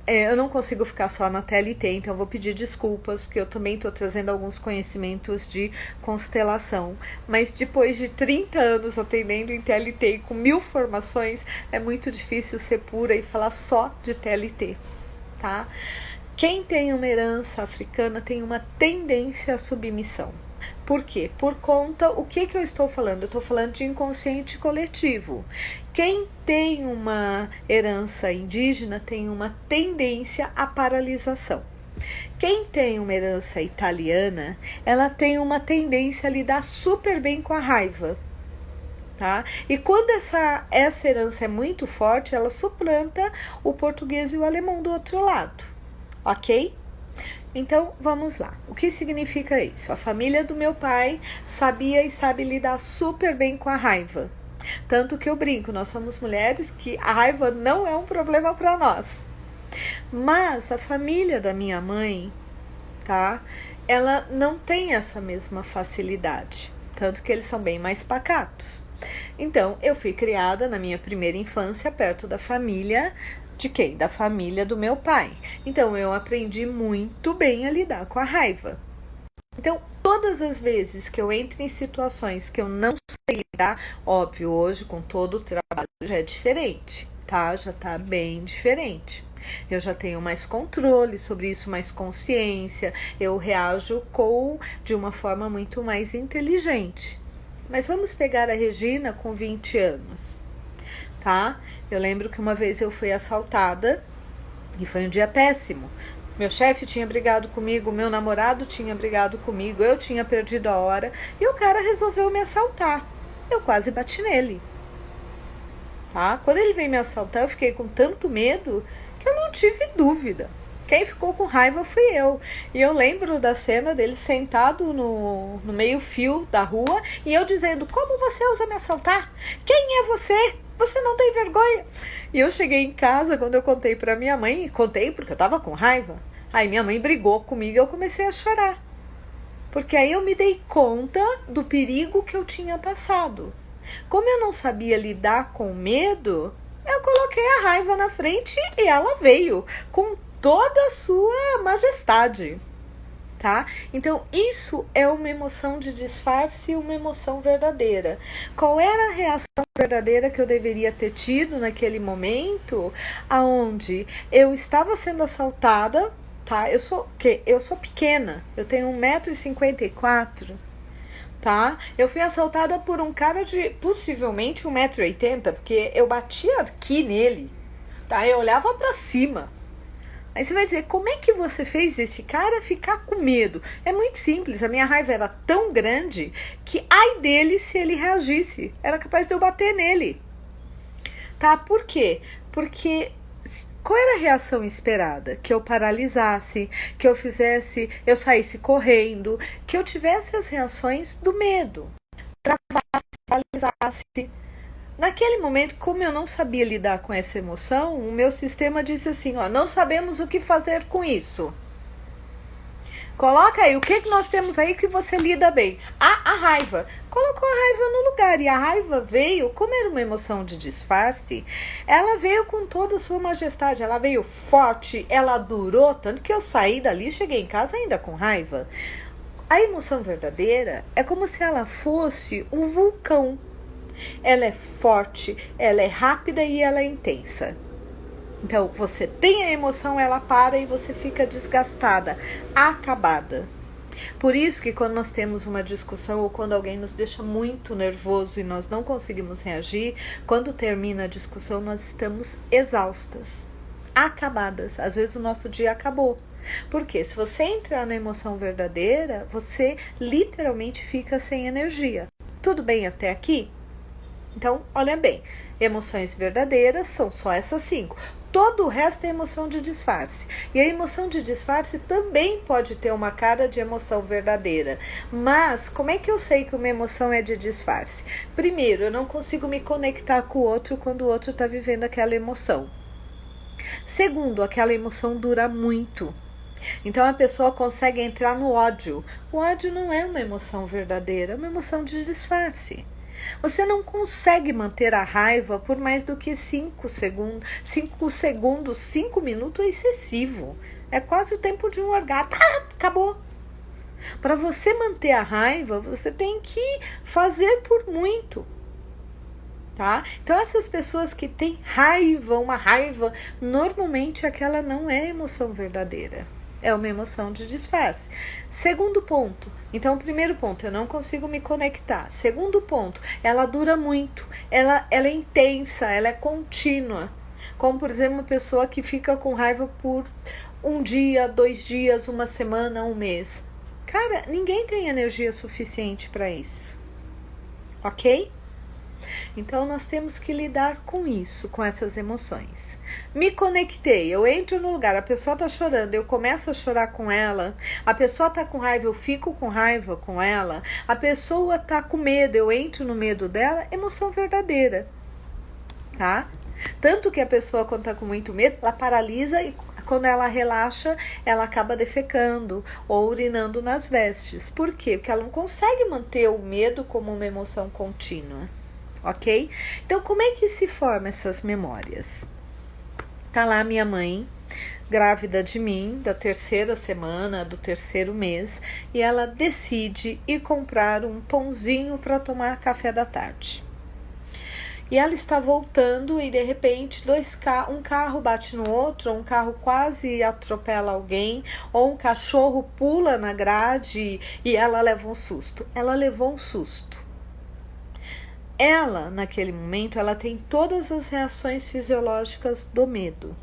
eu não consigo ficar só na TLT, então eu vou pedir desculpas, porque eu também estou trazendo alguns conhecimentos de constelação, mas depois de 30 anos atendendo em TLT e com 1000 formações, é muito difícil ser pura e falar só de TLT, tá? Quem tem uma herança africana tem uma tendência à submissão. Por quê? Por conta, o que eu estou falando? Eu estou falando de inconsciente coletivo. Quem tem uma herança indígena tem uma tendência à paralisação. Quem tem uma herança italiana, ela tem uma tendência a lidar super bem com a raiva. Tá? E quando essa herança é muito forte, ela suplanta o português e o alemão do outro lado. Ok? Então, vamos lá. O que significa isso? A família do meu pai sabia e sabe lidar super bem com a raiva. Tanto que eu brinco, nós somos mulheres que a raiva não é um problema para nós. Mas a família da minha mãe, tá? Ela não tem essa mesma facilidade. Tanto que eles são bem mais pacatos. Então, eu fui criada na minha primeira infância perto da família. De quem? Da família do meu pai. Então, eu aprendi muito bem a lidar com a raiva. Então, todas as vezes que eu entro em situações que eu não sei lidar, óbvio, hoje com todo o trabalho já é diferente, tá? Já tá bem diferente. Eu já tenho mais controle sobre isso, mais consciência, eu reajo de uma forma muito mais inteligente. Mas vamos pegar a Regina com 20 anos, tá? Eu lembro que uma vez eu fui assaltada e foi um dia péssimo. Meu chefe tinha brigado comigo, meu namorado tinha brigado comigo, eu tinha perdido a hora e o cara resolveu me assaltar. Eu quase bati nele, tá? Quando ele veio me assaltar, eu fiquei com tanto medo que eu não tive dúvida. Quem ficou com raiva fui eu. E eu lembro da cena dele sentado no meio-fio da rua e eu dizendo: como você ousa me assaltar? Quem é você? Você não tem vergonha? E eu cheguei em casa, quando eu contei pra minha mãe, contei porque eu tava com raiva. Aí minha mãe brigou comigo e eu comecei a chorar. Porque aí eu me dei conta do perigo que eu tinha passado. Como eu não sabia lidar com o medo, eu coloquei a raiva na frente e ela veio com toda a sua majestade, tá? Então, isso é uma emoção de disfarce e uma emoção verdadeira. Qual era a reação verdadeira que eu deveria ter tido naquele momento, aonde eu estava sendo assaltada, tá? Eu sou pequena, eu tenho 1,54 m, tá? Eu fui assaltada por um cara de possivelmente 1,80 m, porque eu batia aqui nele, tá? Eu olhava pra cima. Aí você vai dizer, como é que você fez esse cara ficar com medo? É muito simples, a minha raiva era tão grande que ai dele se ele reagisse. Era capaz de eu bater nele. Tá? Por quê? Porque qual era a reação esperada? Que eu paralisasse, que eu saísse correndo, que eu tivesse as reações do medo. Travasse, paralisasse. Naquele momento, como eu não sabia lidar com essa emoção, o meu sistema disse assim, ó, não sabemos o que fazer com isso. Coloca aí, o que nós temos aí que você lida bem? A raiva. Colocou a raiva no lugar e a raiva veio, como era uma emoção de disfarce, ela veio com toda a sua majestade, ela veio forte, ela durou, tanto que eu saí dali e cheguei em casa ainda com raiva. A emoção verdadeira é como se ela fosse um vulcão. Ela é forte, ela é rápida e ela é intensa. Então, você tem a emoção, ela para e você fica desgastada, acabada. Por isso que quando nós temos uma discussão ou quando alguém nos deixa muito nervoso e nós não conseguimos reagir, quando termina a discussão nós estamos exaustas, acabadas. Às vezes o nosso dia acabou. Porque se você entrar na emoção verdadeira, você literalmente fica sem energia. Tudo bem até aqui? Então, olha bem, emoções verdadeiras são só essas 5. Todo o resto é emoção de disfarce. E a emoção de disfarce também pode ter uma cara de emoção verdadeira. Mas como é que eu sei que uma emoção é de disfarce? Primeiro, eu não consigo me conectar com o outro quando o outro está vivendo aquela emoção. Segundo, aquela emoção dura muito. Então a pessoa consegue entrar no ódio. O ódio não é uma emoção verdadeira, é uma emoção de disfarce. Você não consegue manter a raiva por mais do que 5 segundos. 5 segundos, 5 minutos é excessivo. É quase o tempo de um orgasmo. Acabou. Para você manter a raiva, você tem que fazer por muito. Tá? Então essas pessoas que têm raiva, uma raiva, normalmente aquela não é emoção verdadeira. É uma emoção de disfarce. Segundo ponto. Então, primeiro ponto, eu não consigo me conectar. Segundo ponto, ela dura muito. Ela é intensa, ela é contínua. Como, por exemplo, uma pessoa que fica com raiva por 1 dia, 2 dias, 1 semana, 1 mês. Cara, ninguém tem energia suficiente para isso. Ok? Então nós temos que lidar com isso, com essas emoções. Me conectei, eu entro no lugar, a pessoa tá chorando, eu começo a chorar com ela, a pessoa tá com raiva, eu fico com raiva com ela, a pessoa tá com medo, eu entro no medo dela, emoção verdadeira, tá? Tanto que a pessoa, quando tá com muito medo, ela paralisa e quando ela relaxa, ela acaba defecando ou urinando nas vestes. Por quê? Porque ela não consegue manter o medo como uma emoção contínua. Ok? Então, como é que se formam essas memórias? Tá lá minha mãe, grávida de mim, da 3ª semana, do 3º mês, e ela decide ir comprar um pãozinho para tomar café da tarde. E ela está voltando e, de repente, um carro bate no outro, ou um carro quase atropela alguém, ou um cachorro pula na grade e ela leva um susto. Ela levou um susto. Ela, naquele momento, ela tem todas as reações fisiológicas do medo,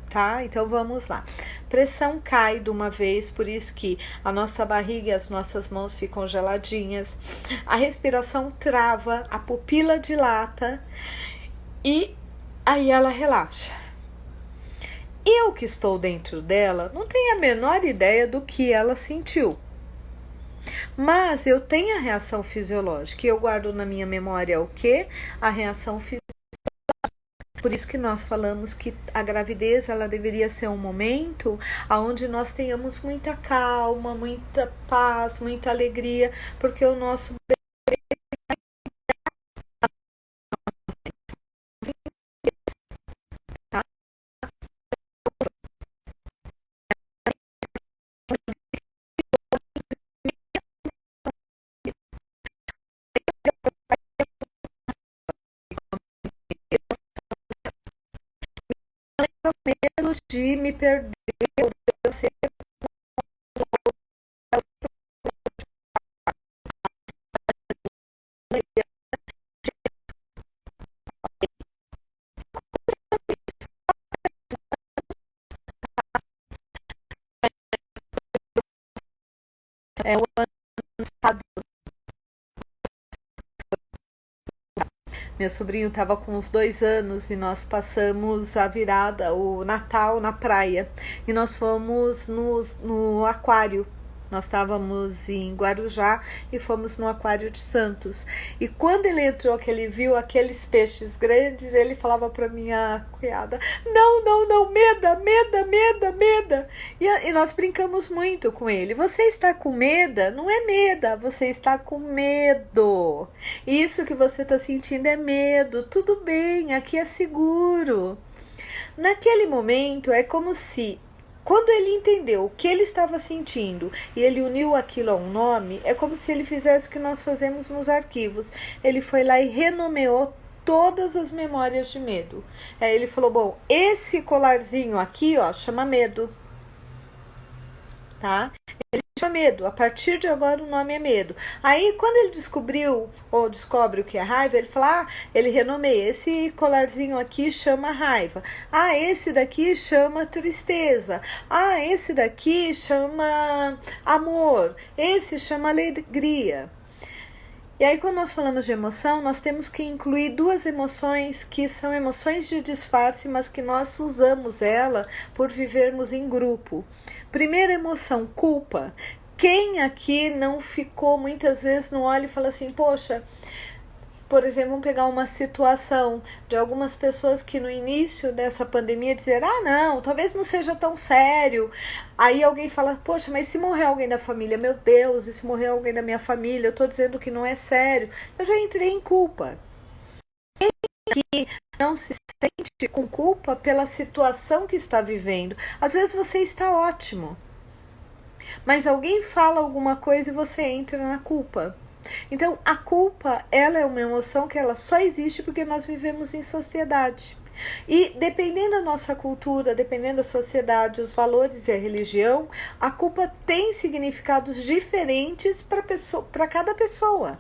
tá? Então vamos lá. Pressão cai de uma vez, por isso que a nossa barriga e as nossas mãos ficam geladinhas. A respiração trava, a pupila dilata e aí ela relaxa. Eu que estou dentro dela não tenho a menor ideia do que ela sentiu. Mas eu tenho a reação fisiológica e eu guardo na minha memória o quê? A reação fisiológica. Por isso que nós falamos que a gravidez ela deveria ser um momento onde nós tenhamos muita calma, muita paz, muita alegria, porque o nosso medo de me perder ou de ser o ano passado. Meu sobrinho estava com uns 2 anos e nós passamos a virada, o Natal na praia. E nós fomos no aquário. Nós estávamos em Guarujá e fomos no aquário de Santos. E quando ele entrou, que ele viu aqueles peixes grandes, ele falava para minha cunhada: não, meda. E nós brincamos muito com ele. Você está com medo? Não é meda, você está com medo. Isso que você está sentindo é medo. Tudo bem, aqui é seguro. Naquele momento é como se, quando ele entendeu o que ele estava sentindo e ele uniu aquilo a um nome, é como se ele fizesse o que nós fazemos nos arquivos. Ele foi lá e renomeou todas as memórias de medo. Aí ele falou: bom, esse colarzinho aqui, ó, chama medo. Tá? Ele chama medo. A partir de agora o nome é medo. Aí quando ele descobriu ou descobre o que é raiva, ele fala: ele renomeia. Esse colarzinho aqui chama raiva. Esse daqui chama tristeza. Esse daqui chama amor. Esse chama alegria. E aí, quando nós falamos de emoção, nós temos que incluir duas emoções que são emoções de disfarce, mas que nós usamos ela por vivermos em grupo. Primeira emoção, culpa. Quem aqui não ficou muitas vezes no olho e fala assim, poxa, por exemplo, vamos pegar uma situação de algumas pessoas que no início dessa pandemia dizeram, ah não, talvez não seja tão sério. Aí alguém fala, poxa, mas se morrer alguém da família, meu Deus, e se morrer alguém da minha família, eu tô dizendo que não é sério. Eu já entrei em culpa. Quem não se sente com culpa pela situação que está vivendo. Às vezes você está ótimo, mas alguém fala alguma coisa e você entra na culpa. Então, a culpa, ela é uma emoção que ela só existe porque nós vivemos em sociedade. E dependendo da nossa cultura, dependendo da sociedade, os valores e a religião, a culpa tem significados diferentes para cada pessoa.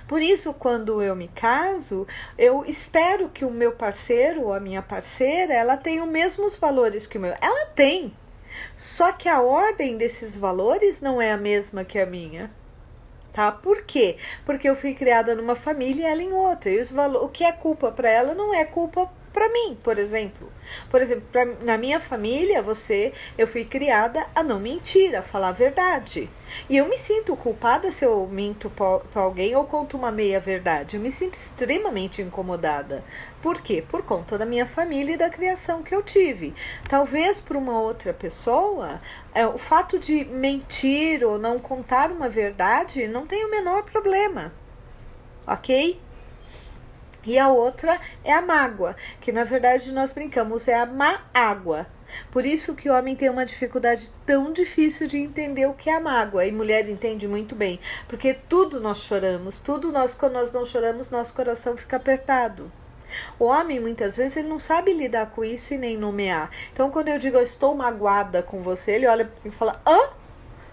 Por isso, quando eu me caso, eu espero que o meu parceiro ou a minha parceira, ela tenha os mesmos valores que o meu. Ela tem, só que a ordem desses valores não é a mesma que a minha. Tá? Por quê? Porque eu fui criada numa família e ela em outra. E o que é culpa para ela não é culpa para mim, por exemplo. Por exemplo, na minha família, eu fui criada a não mentir, a falar a verdade. E eu me sinto culpada se eu minto para alguém ou conto uma meia verdade. Eu me sinto extremamente incomodada. Por quê? Por conta da minha família e da criação que eu tive. Talvez para uma outra pessoa, o fato de mentir ou não contar uma verdade não tem o menor problema. Ok? E a outra é a mágoa, que na verdade nós brincamos, é a má água. Por isso que o homem tem uma dificuldade tão difícil de entender o que é a mágoa. E mulher entende muito bem, porque tudo nós choramos, quando nós não choramos, nosso coração fica apertado. O homem, muitas vezes, ele não sabe lidar com isso e nem nomear. Então, quando eu digo, eu estou magoada com você, ele olha e fala, hã?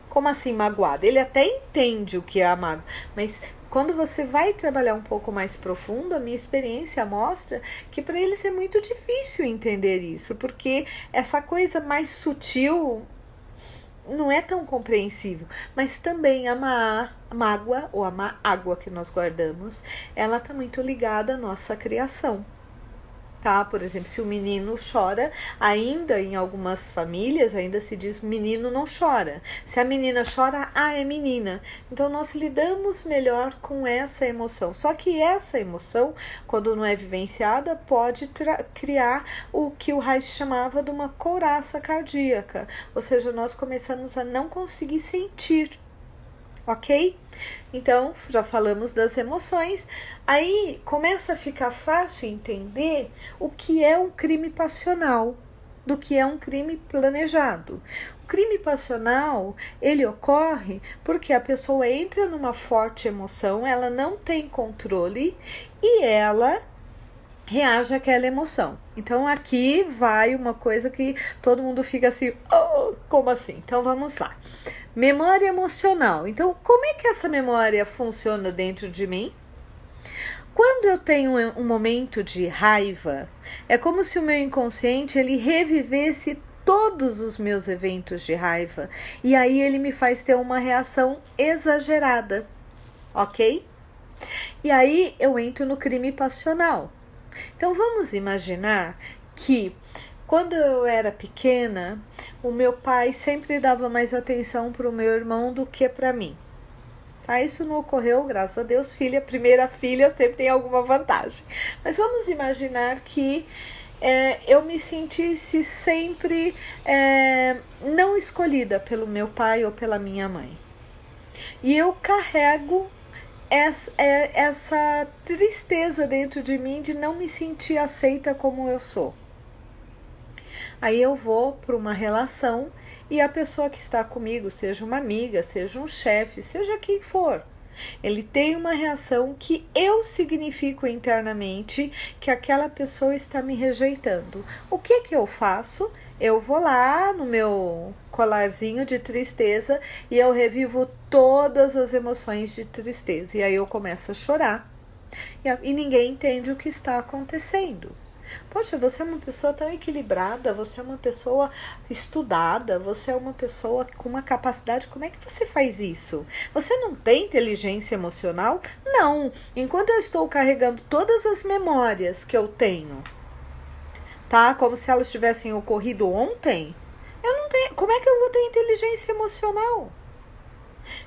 Como assim magoada? Ele até entende o que é a mágoa, mas quando você vai trabalhar um pouco mais profundo, a minha experiência mostra que para eles é muito difícil entender isso, porque essa coisa mais sutil não é tão compreensível, mas também a mágoa ou a má água que nós guardamos, ela está muito ligada à nossa criação. Tá? Por exemplo, se o menino chora, ainda em algumas famílias, ainda se diz menino não chora. Se a menina chora, é menina. Então nós lidamos melhor com essa emoção. Só que essa emoção, quando não é vivenciada, pode criar o que o Reich chamava de uma couraça cardíaca. Ou seja, nós começamos a não conseguir sentir. Ok? Então, já falamos das emoções. Aí começa a ficar fácil entender o que é um crime passional, do que é um crime planejado. O crime passional, ele ocorre porque a pessoa entra numa forte emoção, ela não tem controle e ela reage àquela emoção. Então, aqui vai uma coisa que todo mundo fica assim, oh, como assim? Então, vamos lá. Memória emocional. Então, como é que essa memória funciona dentro de mim? Quando eu tenho um momento de raiva, é como se o meu inconsciente ele revivesse todos os meus eventos de raiva e aí ele me faz ter uma reação exagerada, ok? E aí eu entro no crime passional. Então vamos imaginar que quando eu era pequena, o meu pai sempre dava mais atenção para o meu irmão do que para mim. Tá? Isso não ocorreu, graças a Deus, primeira filha sempre tem alguma vantagem. Mas vamos imaginar que eu me sentisse sempre não escolhida pelo meu pai ou pela minha mãe. E eu carrego essa tristeza dentro de mim de não me sentir aceita como eu sou. Aí eu vou para uma relação e a pessoa que está comigo, seja uma amiga, seja um chefe, seja quem for, ele tem uma reação que eu significo internamente que aquela pessoa está me rejeitando. O que eu faço? Eu vou lá no meu colarzinho de tristeza e eu revivo todas as emoções de tristeza. E aí eu começo a chorar e ninguém entende o que está acontecendo. Poxa, você é uma pessoa tão equilibrada, você é uma pessoa estudada, você é uma pessoa com uma capacidade. Como é que você faz isso? Você não tem inteligência emocional? Não. Enquanto eu estou carregando todas as memórias que eu tenho, tá? Como se elas tivessem ocorrido ontem, eu não tenho. Como é que eu vou ter inteligência emocional?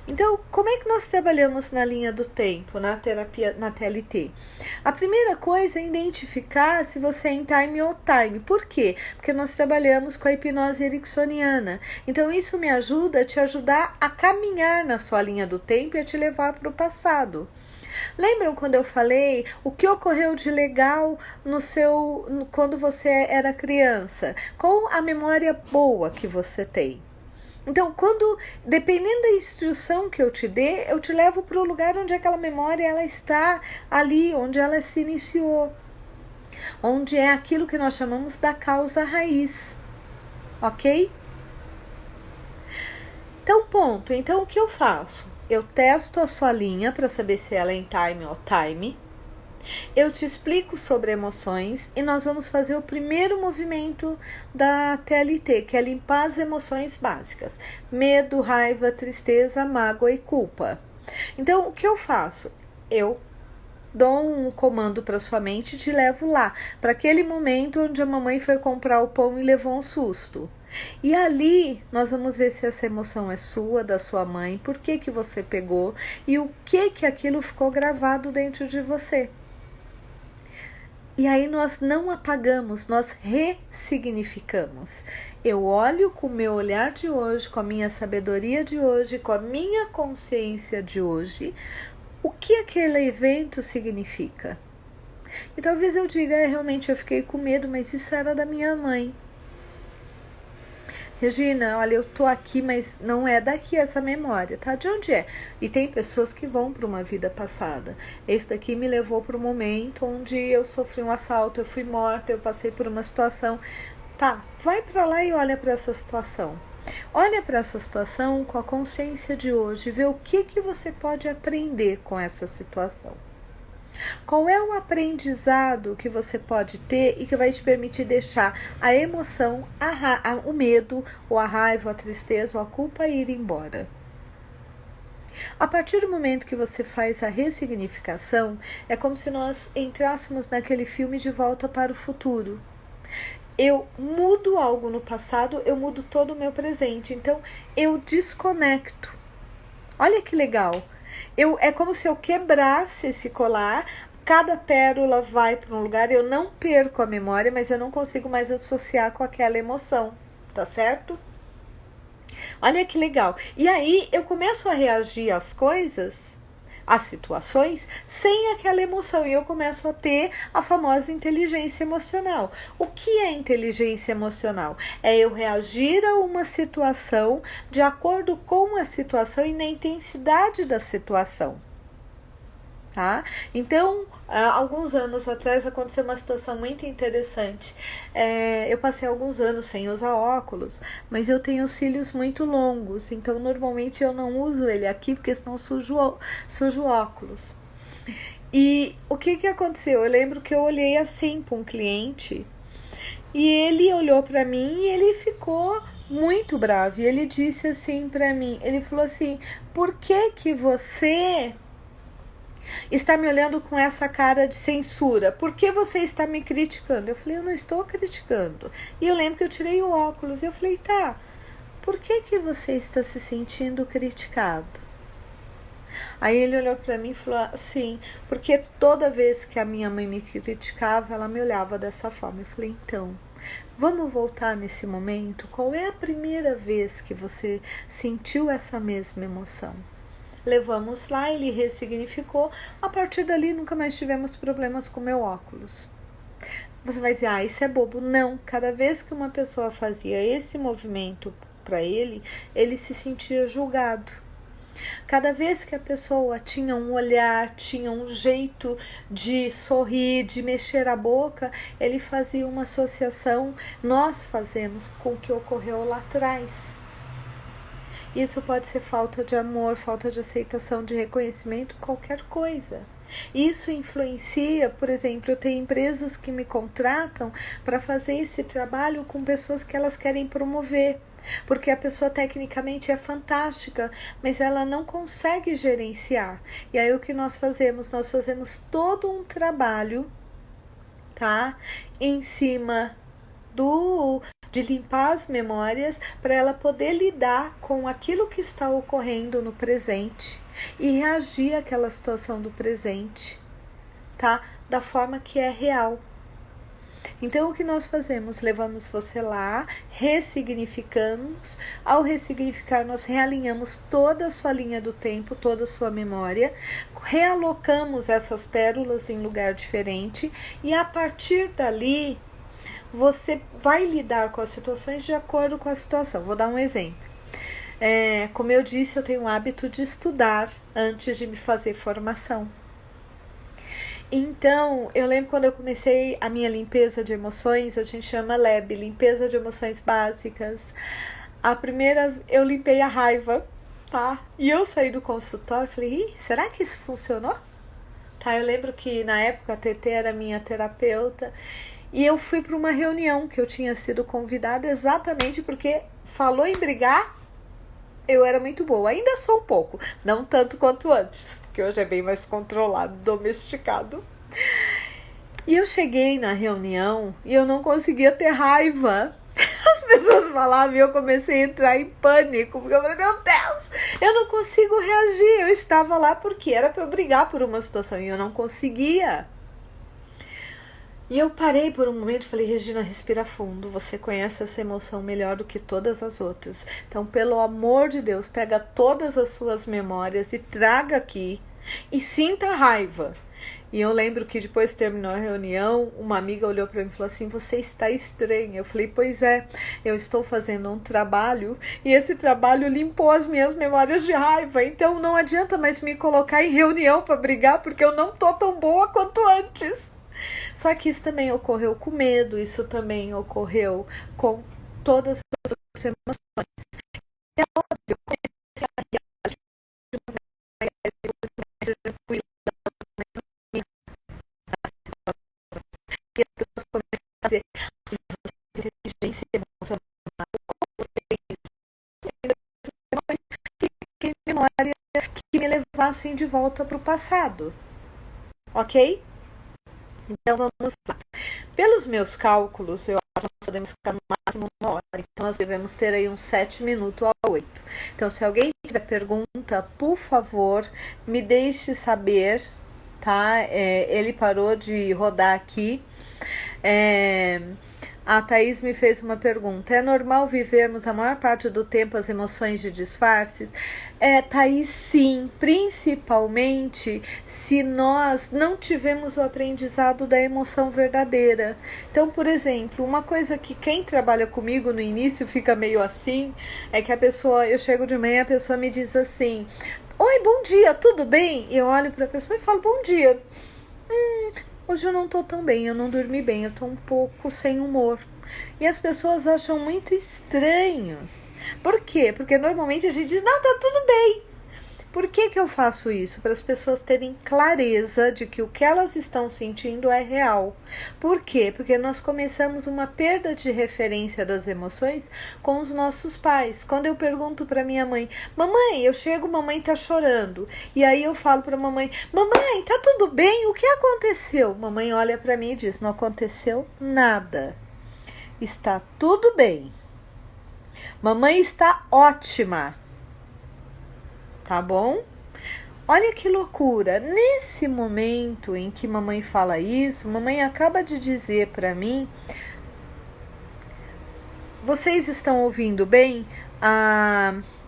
Então, como é que nós trabalhamos na linha do tempo, na terapia, na TLT? A primeira coisa é identificar se você é em time ou time. Por quê? Porque nós trabalhamos com a hipnose ericksoniana. Então, isso me ajuda a te ajudar a caminhar na sua linha do tempo e a te levar para o passado. Lembram quando eu falei o que ocorreu de legal quando você era criança? Qual a memória boa que você tem? Então, dependendo da instrução que eu te dê, eu te levo para o lugar onde aquela memória ela está ali, onde ela se iniciou, onde é aquilo que nós chamamos da causa raiz, ok? Então, ponto. Então, o que eu faço? Eu testo a sua linha para saber se ela é em time ou time. Eu te explico sobre emoções e nós vamos fazer o primeiro movimento da TLT, que é limpar as emoções básicas: medo, raiva, tristeza, mágoa e culpa. Então, o que eu faço? Eu dou um comando para sua mente e te levo lá, para aquele momento onde a mamãe foi comprar o pão e levou um susto. E ali nós vamos ver se essa emoção é sua, da sua mãe, por que que você pegou e o que aquilo ficou gravado dentro de você. E aí nós não apagamos, nós ressignificamos. Eu olho com o meu olhar de hoje, com a minha sabedoria de hoje, com a minha consciência de hoje, o que aquele evento significa. E talvez eu diga, realmente eu fiquei com medo, mas isso era da minha mãe. Regina, olha, eu tô aqui, mas não é daqui essa memória, tá? De onde é? E tem pessoas que vão para uma vida passada. Esse daqui me levou para um momento onde eu sofri um assalto, eu fui morta, eu passei por uma situação. Tá, vai para lá e olha para essa situação. Olha para essa situação com a consciência de hoje, vê o que você pode aprender com essa situação. Qual é o aprendizado que você pode ter e que vai te permitir deixar a emoção, o medo, ou a raiva, a tristeza ou a culpa ir embora? A partir do momento que você faz a ressignificação, é como se nós entrássemos naquele filme De Volta para o Futuro. Eu mudo algo no passado, eu mudo todo o meu presente. Então, eu desconecto. Olha que legal. É como se eu quebrasse esse colar, cada pérola vai para um lugar, eu não perco a memória, mas eu não consigo mais associar com aquela emoção, tá certo? Olha que legal. E aí eu começo a reagir às coisas, às situações, sem aquela emoção, e eu começo a ter a famosa inteligência emocional. O que é inteligência emocional? É eu reagir a uma situação de acordo com a situação e na intensidade da situação. Tá? Então, alguns anos atrás aconteceu uma situação muito interessante. Eu passei alguns anos sem usar óculos, mas eu tenho cílios muito longos, então normalmente eu não uso ele aqui porque senão sujo o óculos. E o que aconteceu? Eu lembro que eu olhei assim para um cliente e ele olhou para mim e ele ficou muito bravo. E ele disse assim para mim, ele falou assim: por que você está me olhando com essa cara de censura? Por que você está me criticando? Eu falei, eu não estou criticando. E eu lembro que eu tirei o óculos e eu falei, tá, por que você está se sentindo criticado? Aí ele olhou para mim e falou assim, porque toda vez que a minha mãe me criticava, ela me olhava dessa forma. Eu falei, então, vamos voltar nesse momento? Qual é a primeira vez que você sentiu essa mesma emoção? Levamos lá, ele ressignificou. A partir dali, nunca mais tivemos problemas com meu óculos. Você vai dizer, isso é bobo. Não, cada vez que uma pessoa fazia esse movimento para ele, ele se sentia julgado. Cada vez que a pessoa tinha um olhar, tinha um jeito de sorrir, de mexer a boca, ele fazia uma associação, nós fazemos com o que ocorreu lá atrás. Isso pode ser falta de amor, falta de aceitação, de reconhecimento, qualquer coisa. Isso influencia, por exemplo, eu tenho empresas que me contratam para fazer esse trabalho com pessoas que elas querem promover, porque a pessoa tecnicamente é fantástica, mas ela não consegue gerenciar. E aí o que nós fazemos? Nós fazemos todo um trabalho, tá? Em cima de limpar as memórias para ela poder lidar com aquilo que está ocorrendo no presente e reagir àquela situação do presente, tá? Da forma que é real. Então, o que nós fazemos? Levamos você lá, ressignificamos. Ao ressignificar, nós realinhamos toda a sua linha do tempo, toda a sua memória, realocamos essas pérolas em lugar diferente e a partir dali, você vai lidar com as situações de acordo com a situação. Vou dar um exemplo. Como eu disse, eu tenho o hábito de estudar antes de me fazer formação. Então, eu lembro quando eu comecei a minha limpeza de emoções, a gente chama LEB, limpeza de emoções básicas. A primeira, eu limpei a raiva, tá? E eu saí do consultório e falei, será que isso funcionou? Tá, eu lembro que na época a TT era minha terapeuta e eu fui para uma reunião que eu tinha sido convidada exatamente porque falou em brigar, eu era muito boa, ainda sou um pouco, não tanto quanto antes, porque hoje é bem mais controlado, domesticado. E eu cheguei na reunião e eu não conseguia ter raiva. As pessoas falavam e eu comecei a entrar em pânico, porque eu falei, meu Deus, eu não consigo reagir. Eu estava lá porque era para eu brigar por uma situação e eu não conseguia. E eu parei por um momento e falei, Regina, respira fundo, você conhece essa emoção melhor do que todas as outras. Então, pelo amor de Deus, pega todas as suas memórias e traga aqui e sinta a raiva. E eu lembro que depois terminou a reunião, uma amiga olhou para mim e falou assim, você está estranha. Eu falei, pois é, eu estou fazendo um trabalho e esse trabalho limpou as minhas memórias de raiva. Então não adianta mais me colocar em reunião para brigar porque eu não tô tão boa quanto antes. Só que isso também ocorreu com medo, isso também ocorreu com todas as outras emoções. É óbvio, eu comecei a reagir de uma maneira mais tranquila, e as pessoas começam a dizer inteligência emocional, que memória que me levassem de volta para o passado, ok? Então vamos lá. Pelos meus cálculos, eu acho que nós podemos ficar no máximo 1 hora. Então nós devemos ter aí uns 7 minutos a 8. Então se alguém tiver pergunta, por favor, me deixe saber, tá? Ele parou de rodar aqui. A Thaís me fez uma pergunta. É normal vivermos a maior parte do tempo as emoções de disfarces? Thaís, sim. Principalmente se nós não tivemos o aprendizado da emoção verdadeira. Então, por exemplo, uma coisa que quem trabalha comigo no início fica meio assim, é que a pessoa, eu chego de manhã, a pessoa me diz assim, oi, bom dia, tudo bem? Eu olho para a pessoa e falo, bom dia. Hoje eu não tô tão bem, eu não dormi bem, eu tô um pouco sem humor. E as pessoas acham muito estranhos. Por quê? Porque normalmente a gente diz, não, tá tudo bem. Por que eu faço isso? Para as pessoas terem clareza de que o que elas estão sentindo é real. Por quê? Porque nós começamos uma perda de referência das emoções com os nossos pais. Quando eu pergunto para minha mãe, mamãe, eu chego, mamãe tá chorando. E aí eu falo para mamãe, mamãe, tá tudo bem? O que aconteceu? Mamãe olha para mim e diz, não aconteceu nada. Está tudo bem. Mamãe está ótima. Tá bom? Olha que loucura. Nesse momento em que mamãe fala isso, mamãe acaba de dizer para mim, vocês estão ouvindo bem?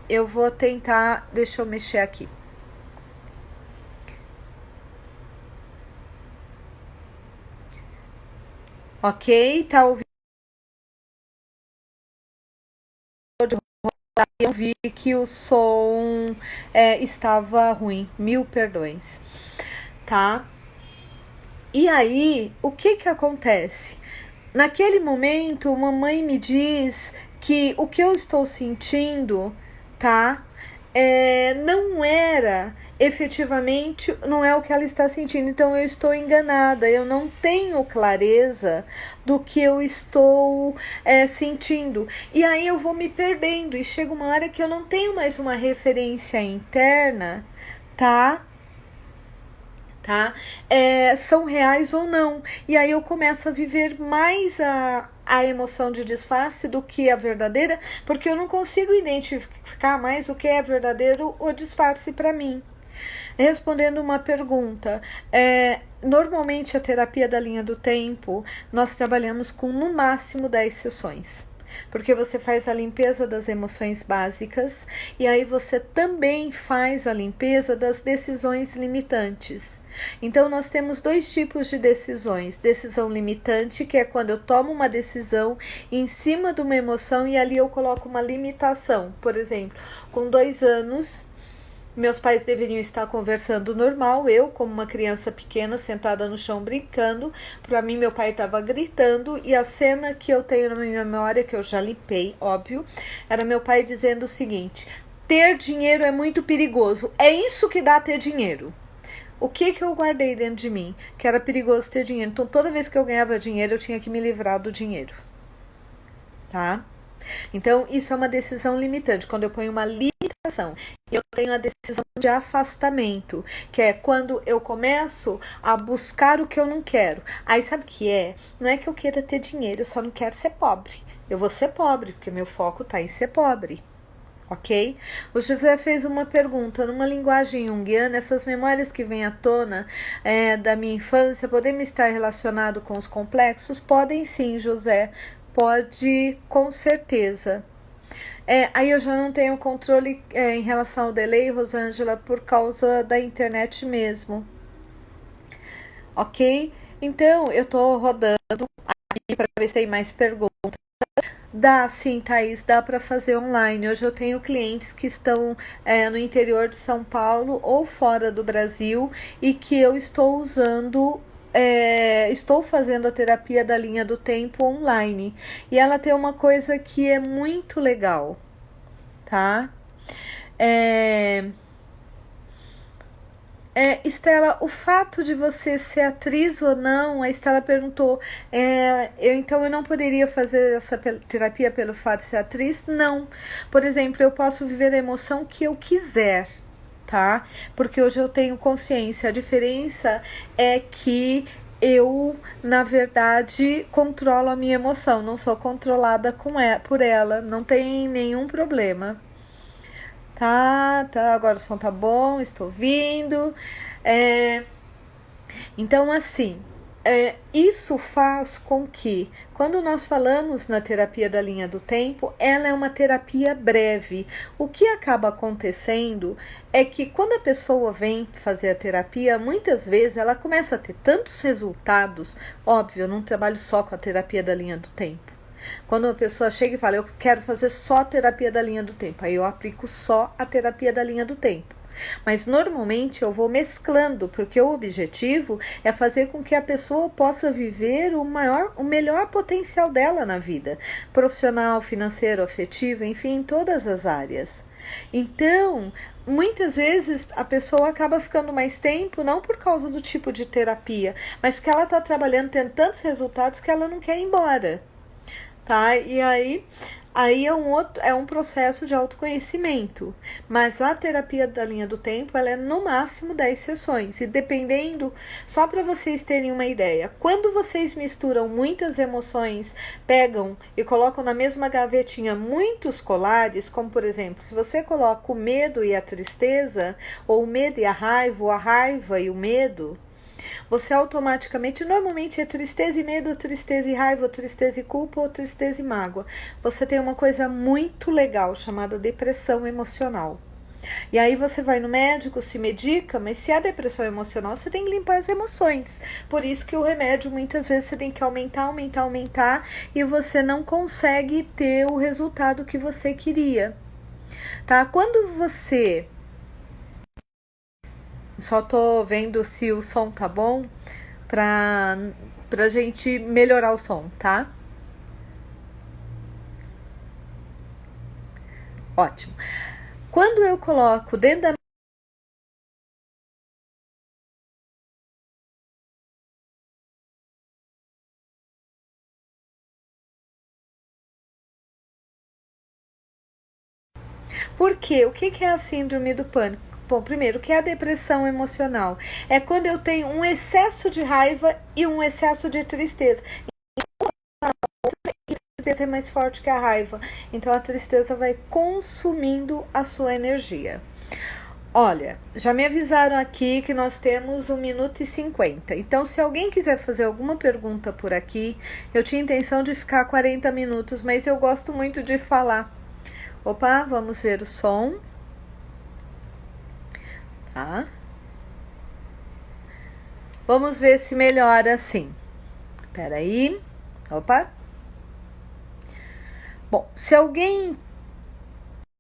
Eu vou tentar, deixa eu mexer aqui. Ok, tá ouvindo? Eu vi que o som estava ruim, 1000 perdões, tá? E aí, o que acontece? Naquele momento, mamãe me diz que o que eu estou sentindo, tá? Não era efetivamente, não é o que ela está sentindo, então eu estou enganada, eu não tenho clareza do que eu estou sentindo, e aí eu vou me perdendo, e chega uma hora que eu não tenho mais uma referência interna, tá? São reais ou não, e aí eu começo a viver mais a emoção de disfarce do que a verdadeira, porque eu não consigo identificar mais o que é verdadeiro ou disfarce para mim. Respondendo uma pergunta, normalmente a terapia da linha do tempo, nós trabalhamos com no máximo 10 sessões. Porque você faz a limpeza das emoções básicas e aí você também faz a limpeza das decisões limitantes. Então, nós temos dois tipos de decisões. Decisão limitante, que é quando eu tomo uma decisão em cima de uma emoção e ali eu coloco uma limitação. Por exemplo, com 2 anos, meus pais deveriam estar conversando normal, eu como uma criança pequena sentada no chão brincando, para mim meu pai estava gritando e a cena que eu tenho na minha memória, que eu já limpei, óbvio, era meu pai dizendo o seguinte: ter dinheiro é muito perigoso, é isso que dá ter dinheiro. O que eu guardei dentro de mim? Que era perigoso ter dinheiro. Então toda vez que eu ganhava dinheiro eu tinha que me livrar do dinheiro, tá? Então, isso é uma decisão limitante, quando eu ponho uma limitação. Eu tenho a decisão de afastamento, que é quando eu começo a buscar o que eu não quero. Aí, sabe o que é? Não é que eu queira ter dinheiro, eu só não quero ser pobre. Eu vou ser pobre, porque meu foco está em ser pobre. Ok? O José fez uma pergunta, numa linguagem junguiana, essas memórias que vêm à tona da minha infância, podem estar relacionadas com os complexos? Podem sim, José. Pode, com certeza. Aí eu já não tenho controle em relação ao delay, Rosângela, por causa da internet mesmo. Ok? Então, eu tô rodando aqui para ver se tem mais perguntas. Dá sim, Thaís, dá para fazer online. Hoje eu tenho clientes que estão no interior de São Paulo ou fora do Brasil e que eu estou usando estou fazendo a terapia da linha do tempo online. E ela tem uma coisa que é muito legal, tá? Estela, o fato de você ser atriz ou não, a Estela perguntou, então eu não poderia fazer essa terapia pelo fato de ser atriz? Não. Por exemplo, eu posso viver a emoção que eu quiser, tá? Porque hoje eu tenho consciência. A diferença é que eu, na verdade, controlo a minha emoção, não sou controlada por ela, não tem nenhum problema. Tá, agora o som tá bom, estou vindo. Então, assim, isso faz com que, quando nós falamos na terapia da linha do tempo, ela é uma terapia breve. O que acaba acontecendo é que quando a pessoa vem fazer a terapia, muitas vezes ela começa a ter tantos resultados. Óbvio, eu não trabalho só com a terapia da linha do tempo. Quando uma pessoa chega e fala, eu quero fazer só a terapia da linha do tempo, aí eu aplico só a terapia da linha do tempo. Mas normalmente eu vou mesclando, porque o objetivo é fazer com que a pessoa possa viver o melhor potencial dela na vida, profissional, financeiro, afetivo, enfim, em todas as áreas. Então, muitas vezes a pessoa acaba ficando mais tempo, não por causa do tipo de terapia, mas porque ela está trabalhando, tendo tantos resultados que ela não quer ir embora. Tá? E aí é um processo de autoconhecimento, mas a terapia da linha do tempo, ela é no máximo 10 sessões, e dependendo, só para vocês terem uma ideia, quando vocês misturam muitas emoções, pegam e colocam na mesma gavetinha muitos colares, como por exemplo, se você coloca o medo e a tristeza, ou o medo e a raiva e o medo, você automaticamente, normalmente é tristeza e medo, tristeza e raiva, tristeza e culpa ou tristeza e mágoa. Você tem uma coisa muito legal chamada depressão emocional. E aí você vai no médico, se medica, mas se há depressão emocional, você tem que limpar as emoções. Por isso que o remédio muitas vezes você tem que aumentar e você não consegue ter o resultado que você queria. Tá? Quando você... Só tô vendo se o som tá bom pra gente melhorar o som, tá? Ótimo. Quando eu coloco dentro da Por quê? O que é a síndrome do pânico? Bom, primeiro, o que é a depressão emocional? É quando eu tenho um excesso de raiva e um excesso de tristeza. A tristeza é mais forte que a raiva, então a tristeza vai consumindo a sua energia. Olha, já me avisaram aqui que nós temos 1 minuto e 50. Então, se alguém quiser fazer alguma pergunta por aqui, eu tinha intenção de ficar 40 minutos, mas eu gosto muito de falar. Opa, vamos ver o som. Tá? Vamos ver se melhora assim. Espera aí. Opa. Bom, se alguém